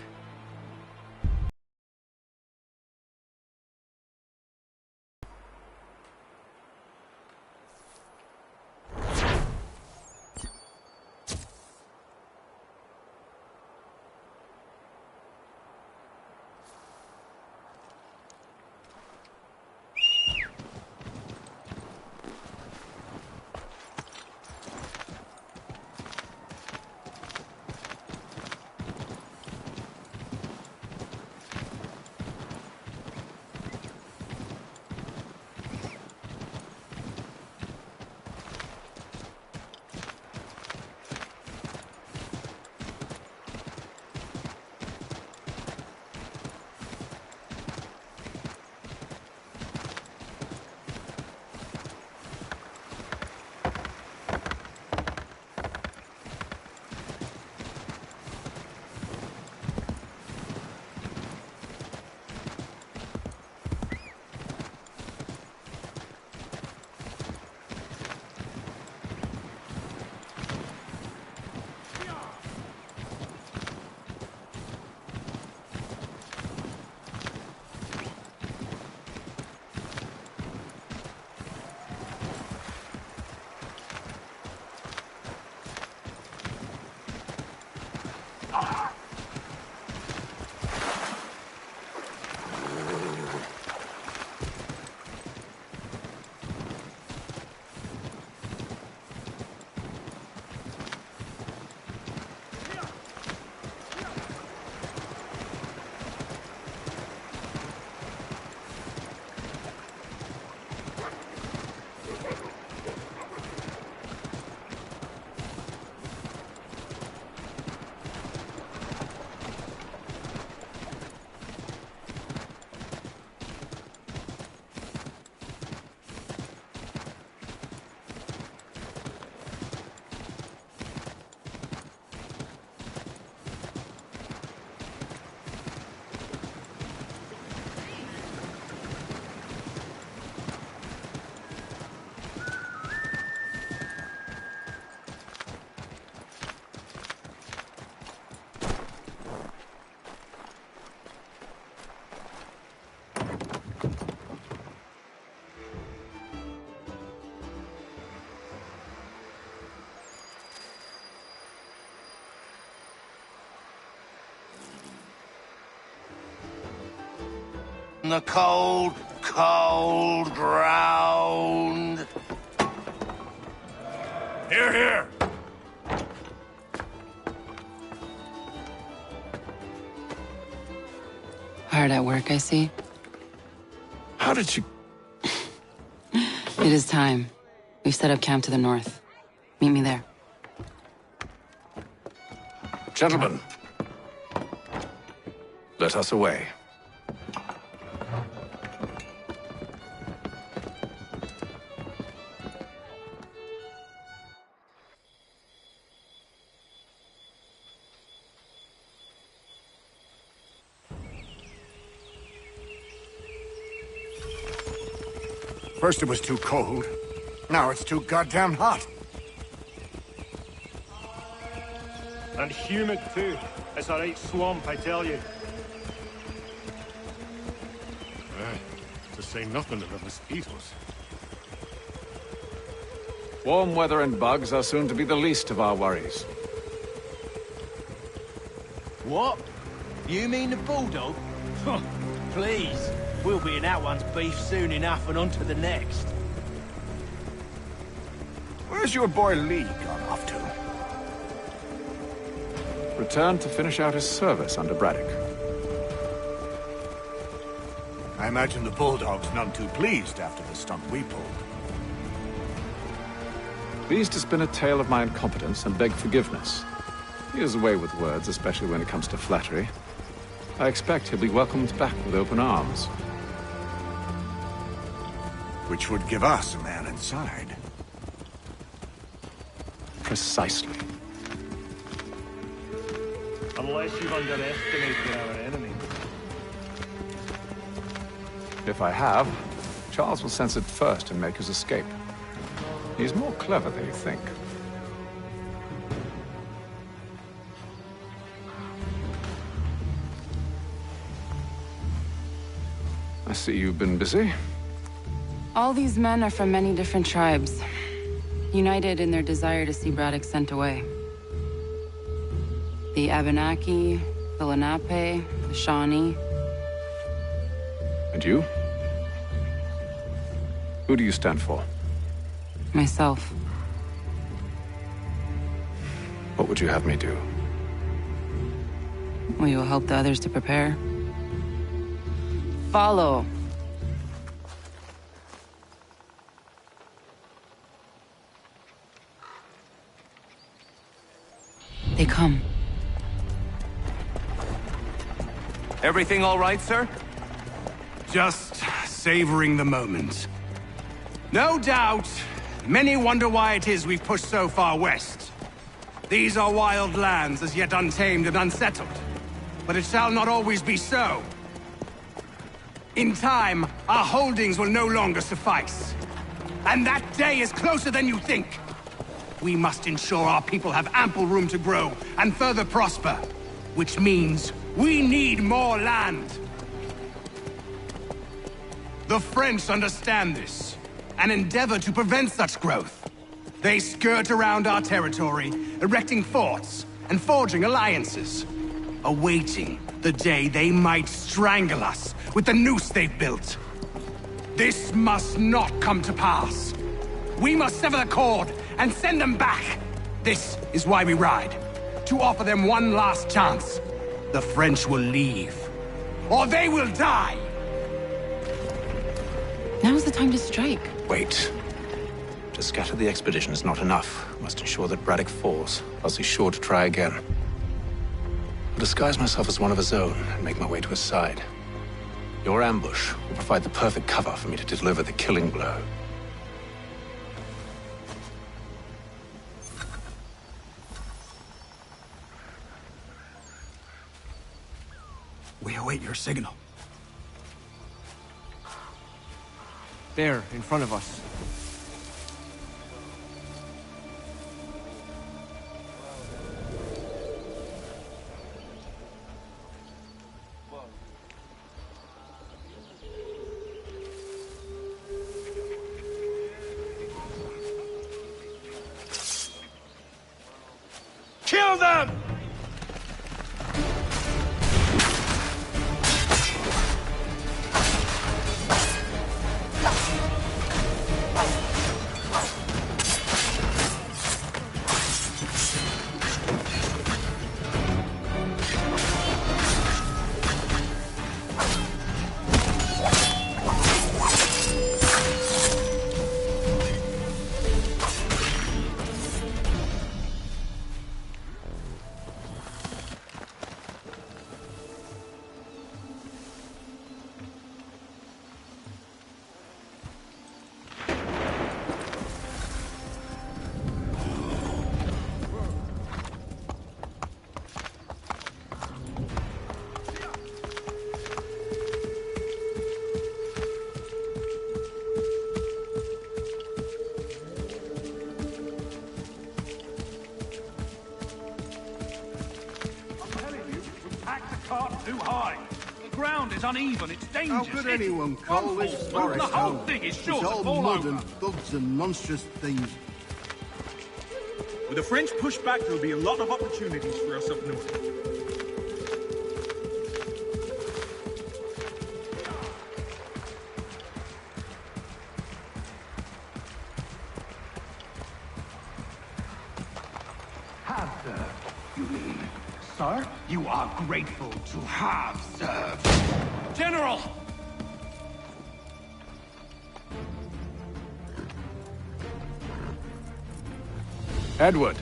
on the cold, cold ground. Here, here. Hard at work, I see. How did you... It is time. We've set up camp to the north. Meet me there. Gentlemen, let us away. First it was too cold. Now it's too goddamn hot. And humid too. It's a right swamp, I tell you. To say nothing of the mosquitoes. Warm weather and bugs are soon to be the least of our worries. What? You mean the bulldog? Please. We'll be in that one's beef soon enough and on to the next. Where's your boy Lee gone off to? Returned to finish out his service under Braddock. I imagine the bulldog's none too pleased after the stunt we pulled. Pleased to spin a tale of my incompetence and beg forgiveness. He has a way with words, especially when it comes to flattery. I expect he'll be welcomed back with open arms. Which would give us a man inside. Precisely. Unless you've underestimated our enemy. If I have, Charles will sense it first and make his escape. He's more clever than you think. I see you've been busy. All these men are from many different tribes, united in their desire to see Braddock sent away. The Abenaki, the Lenape, the Shawnee. And you? Who do you stand for? Myself. What would you have me do? Will you help the others to prepare? Follow. They come. Everything all right, sir? Just savoring the moment. No doubt, many wonder why it is we've pushed so far west. These are wild lands, as yet untamed and unsettled. But it shall not always be so. In time, our holdings will no longer suffice. And that day is closer than you think. We must ensure our people have ample room to grow and further prosper. Which means we need more land. The French understand this, and endeavor to prevent such growth. They skirt around our territory, erecting forts and forging alliances, awaiting the day they might strangle us with the noose they've built. This must not come to pass. We must sever the cord and send them back. This is why we ride, to offer them one last chance. The French will leave, or they will die. Now's the time to strike. Wait. To scatter the expedition is not enough. We must ensure that Braddock falls, else he's sure to try again. I'll disguise myself as one of his own and make my way to his side. Your ambush will provide the perfect cover for me to deliver the killing blow. We await your signal. There, in front of us. Kill them! uneven, it's dangerous. How could anyone call One this false move, forest the whole home? thing is It's sure to all fall mud over. and thugs and monstrous things. With the French pushback, there'll be a lot of opportunities for us up north. Have served, you mean? Sir, you are grateful to have served. General! Edward.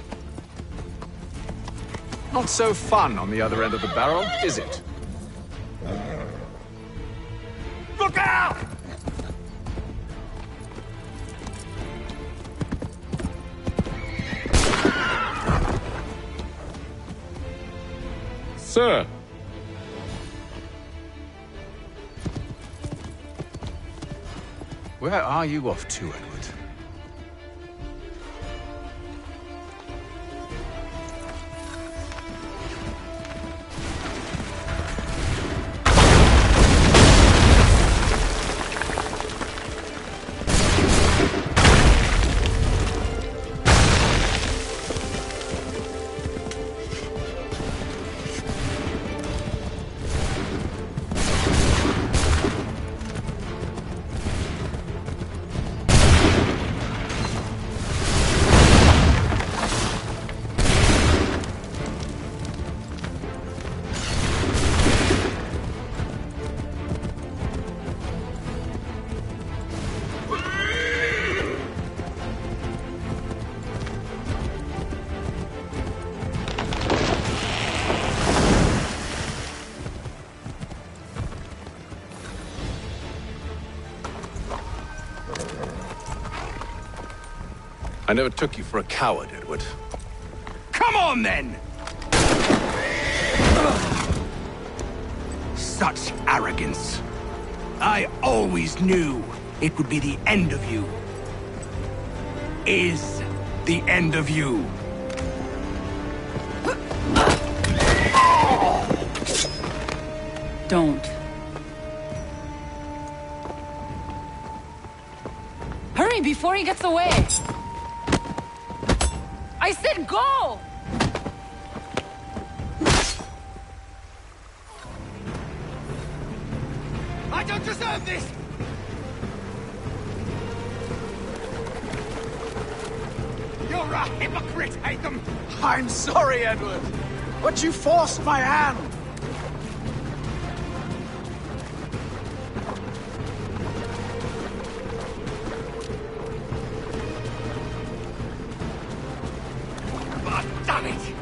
Not so fun on the other end of the barrel, is it? Look out! Sir! Where are you off to, Edward? I never took you for a coward, Edward. Come on, then! Such arrogance. I always knew it would be the end of you. Is the end of you. Don't. Hurry before he gets away! I said go! I don't deserve this! You're a hypocrite, Hatham! I'm sorry, Edward, but you forced my hand. But damn it!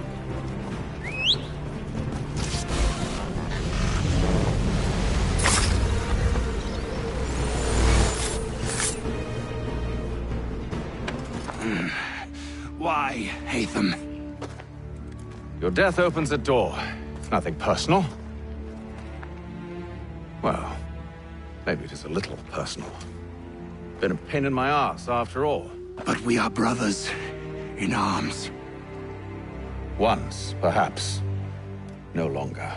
Why, Hatham? Your death opens a door. It's nothing personal. Well, maybe it is a little personal. Been a pain in my ass, after all. But we are brothers in arms. Once, perhaps. No longer.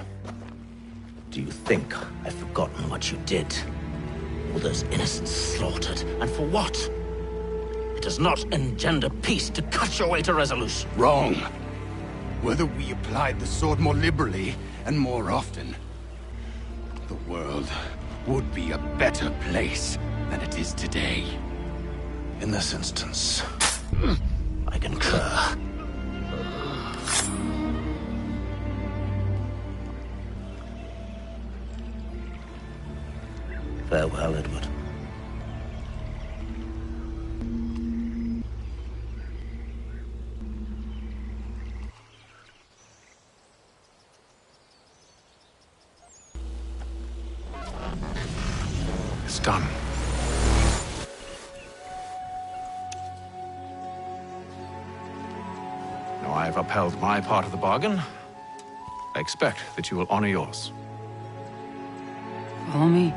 Do you think I've forgotten what you did? All those innocents slaughtered, and for what? It does not engender peace to cut your way to resolution. Wrong. Whether we applied the sword more liberally and more often, the world would be a better place than it is today. In this instance, I concur. Farewell, Edward. it's done. Now I have upheld my part of the bargain. I expect that you will honor yours. Follow me.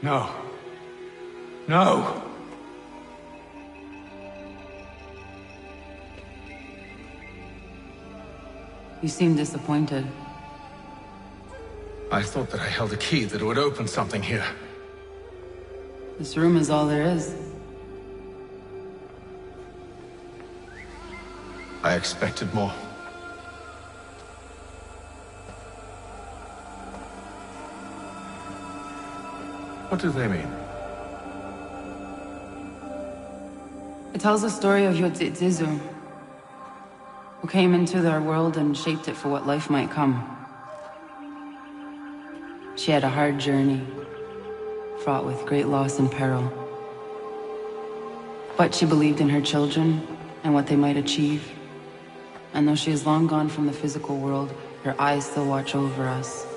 No. No! You seem disappointed. I thought that I held a key that would open something here. This room is all there is. I expected more. What do they mean? It tells the story of Yotzitzizu, who came into their world and shaped it for what life might come. She had a hard journey, fraught with great loss and peril. But she believed in her children and what they might achieve. And though she is long gone from the physical world, her eyes still watch over us.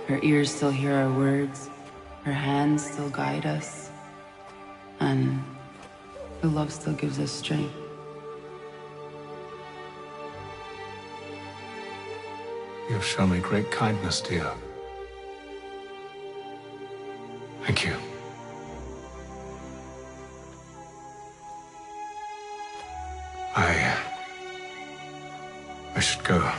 Her ears still hear our words. Her hands still guide us. And her love still gives us strength. You have shown me great kindness, dear. Thank you. I should go.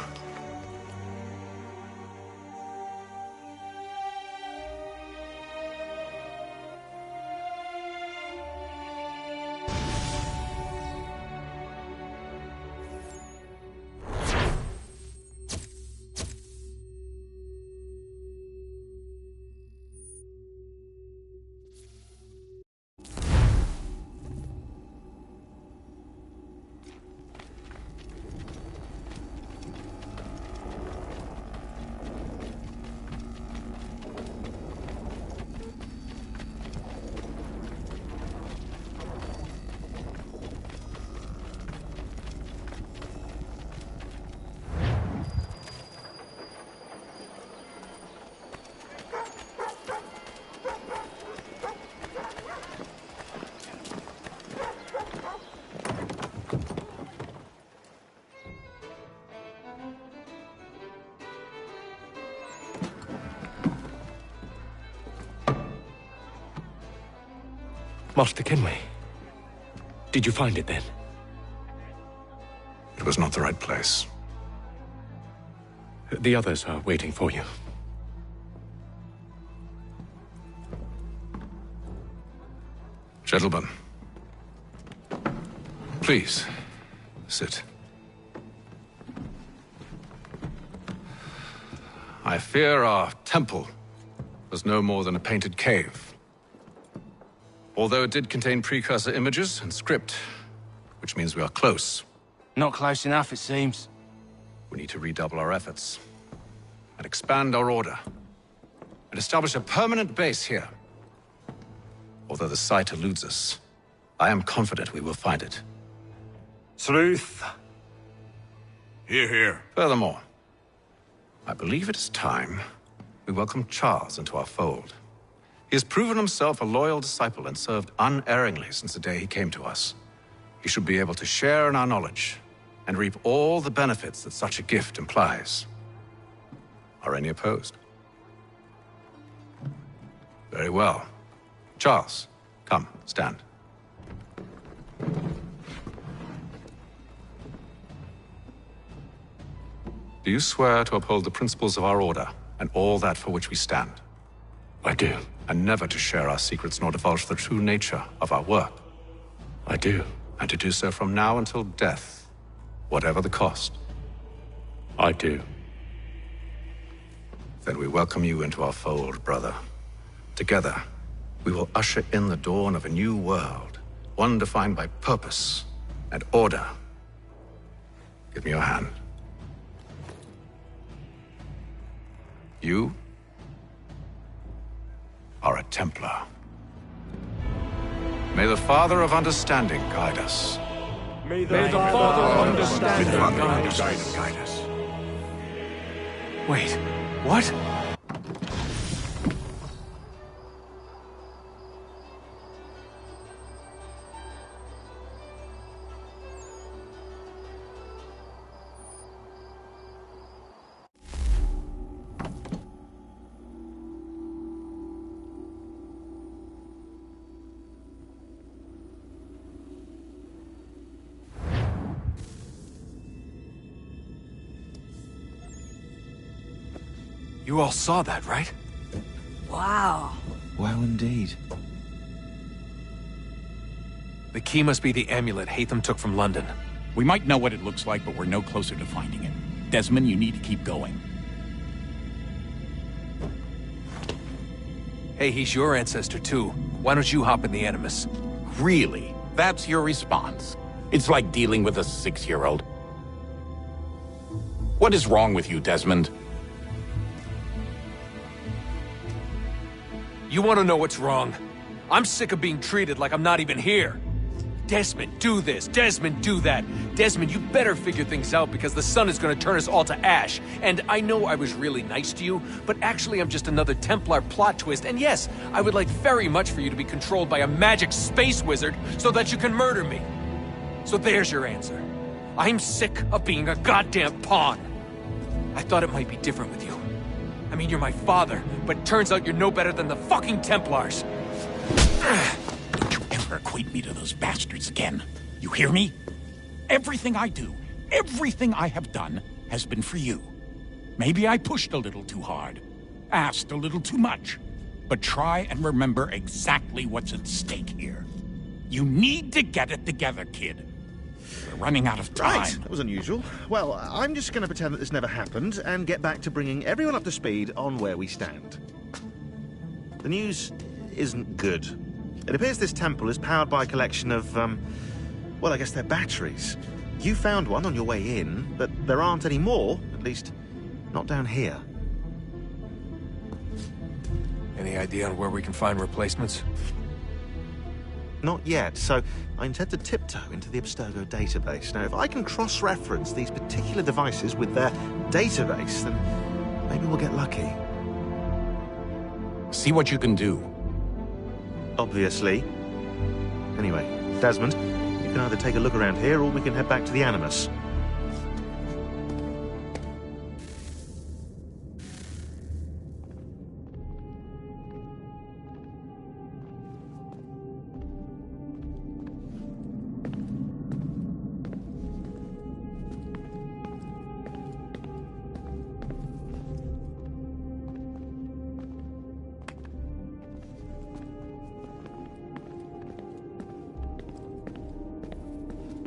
Master Kenway, did you find it then? It was not the right place. The others are waiting for you. Gentlemen, please, sit. I fear our temple was no more than a painted cave. Although it did contain precursor images and script, which means we are close. Not close enough, it seems. We need to redouble our efforts and expand our order and establish a permanent base here. Although the site eludes us, I am confident we will find it. Truth. Hear, hear. Furthermore, I believe it is time we welcome Charles into our fold. He has proven himself a loyal disciple and served unerringly since the day he came to us. He should be able to share in our knowledge and reap all the benefits that such a gift implies. Are any opposed? Very well. Charles, come, stand. Do you swear to uphold the principles of our order and all that for which we stand? I do. And never to share our secrets nor divulge the true nature of our work? I do. And to do so from now until death, whatever the cost? I do. Then we welcome you into our fold, brother. Together, we will usher in the dawn of a new world, one defined by purpose and order. Give me your hand. You are a Templar. May the Father of Understanding guide us. May the Father of Understanding guide us. Wait, what? You all saw that, right? Wow. Wow, indeed. The key must be the amulet Hatham took from London. We might know what it looks like, but we're no closer to finding it. Desmond, you need to keep going. Hey, he's your ancestor too. Why don't you hop in the Animus? Really? That's your response? It's like dealing with a 6-year-old. What is wrong with you, Desmond? You want to know what's wrong? I'm sick of being treated like I'm not even here. Desmond, do this. Desmond, do that. Desmond, you better figure things out because the sun is going to turn us all to ash. And I know I was really nice to you, but actually I'm just another Templar plot twist. And yes, I would like very much for you to be controlled by a magic space wizard so that you can murder me. So there's your answer. I'm sick of being a goddamn pawn. I thought it might be different with you. I mean, you're my father, but turns out you're no better than the fucking Templars. Ever equate me to those bastards again. You hear me? Everything I do, everything I have done, has been for you. Maybe I pushed a little too hard, asked a little too much, but try and remember exactly what's at stake here. You need to get it together, kid. We're running out of time. Right, that was unusual. Well, I'm just going to pretend that this never happened and get back to bringing everyone up to speed on where we stand. The news isn't good. It appears this temple is powered by a collection of, well, I guess they're batteries. You found one on your way in, but there aren't any more, at least not down here. Any idea on where we can find replacements? Not yet, so I intend to tiptoe into the Abstergo database. Now, if I can cross-reference these particular devices with their database, then maybe we'll get lucky. See what you can do. Obviously. Anyway, Desmond, you can either take a look around here or we can head back to the Animus.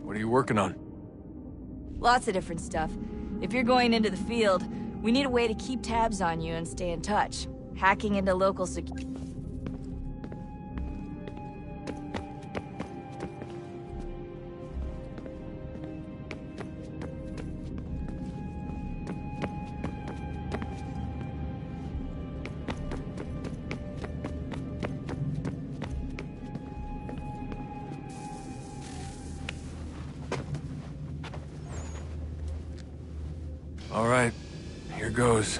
What are you working on? Lots of different stuff. If you're going into the field, we need a way to keep tabs on you and stay in touch. Hacking into local security. All right, here goes.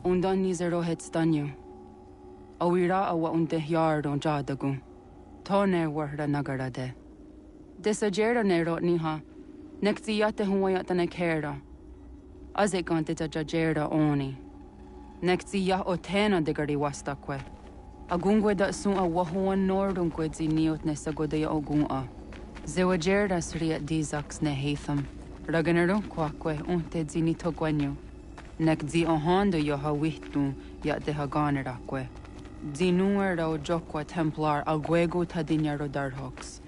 Undan ni zero het stanyu. Awira awa unde yard on jadagun. Tone warda nagara de. Desajera nero niha. Nektiyate huwayat ne kera. Azekante jajera oni. Nektiya otena de gari wastakwe. Agungwe da sun a wahuan nordun kwedzi niot nesagodea ogun a. Zewajerda sriat dizax ne Hatham. Raganero kwakwe unte zini togwanyo. Nek zi ohando yoha wihtu yat de haganerakwe. Zinuer o jokwa Templar agwego tadinyaro darhox.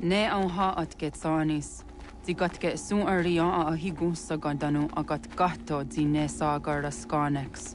Ne onha at getsanis. Zigat get sun arian a higun sagandanu agat gato zine sagar skanex.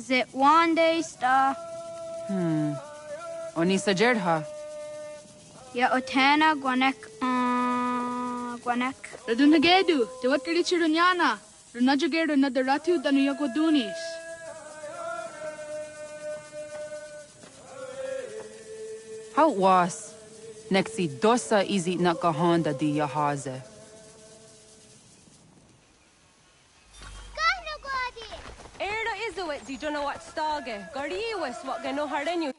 Zit one day sta. Oni sajerha. Ya otana gwanek Gwanek. Radunagedu, de wat Kalichirunyana, Runajageru Nadaratu Danuyagodunis. How it was? Nexi dosa izit nakahonda di yahaze. Erdo izuit di dunna wat stage. Gardi iwis wat gano hardenu.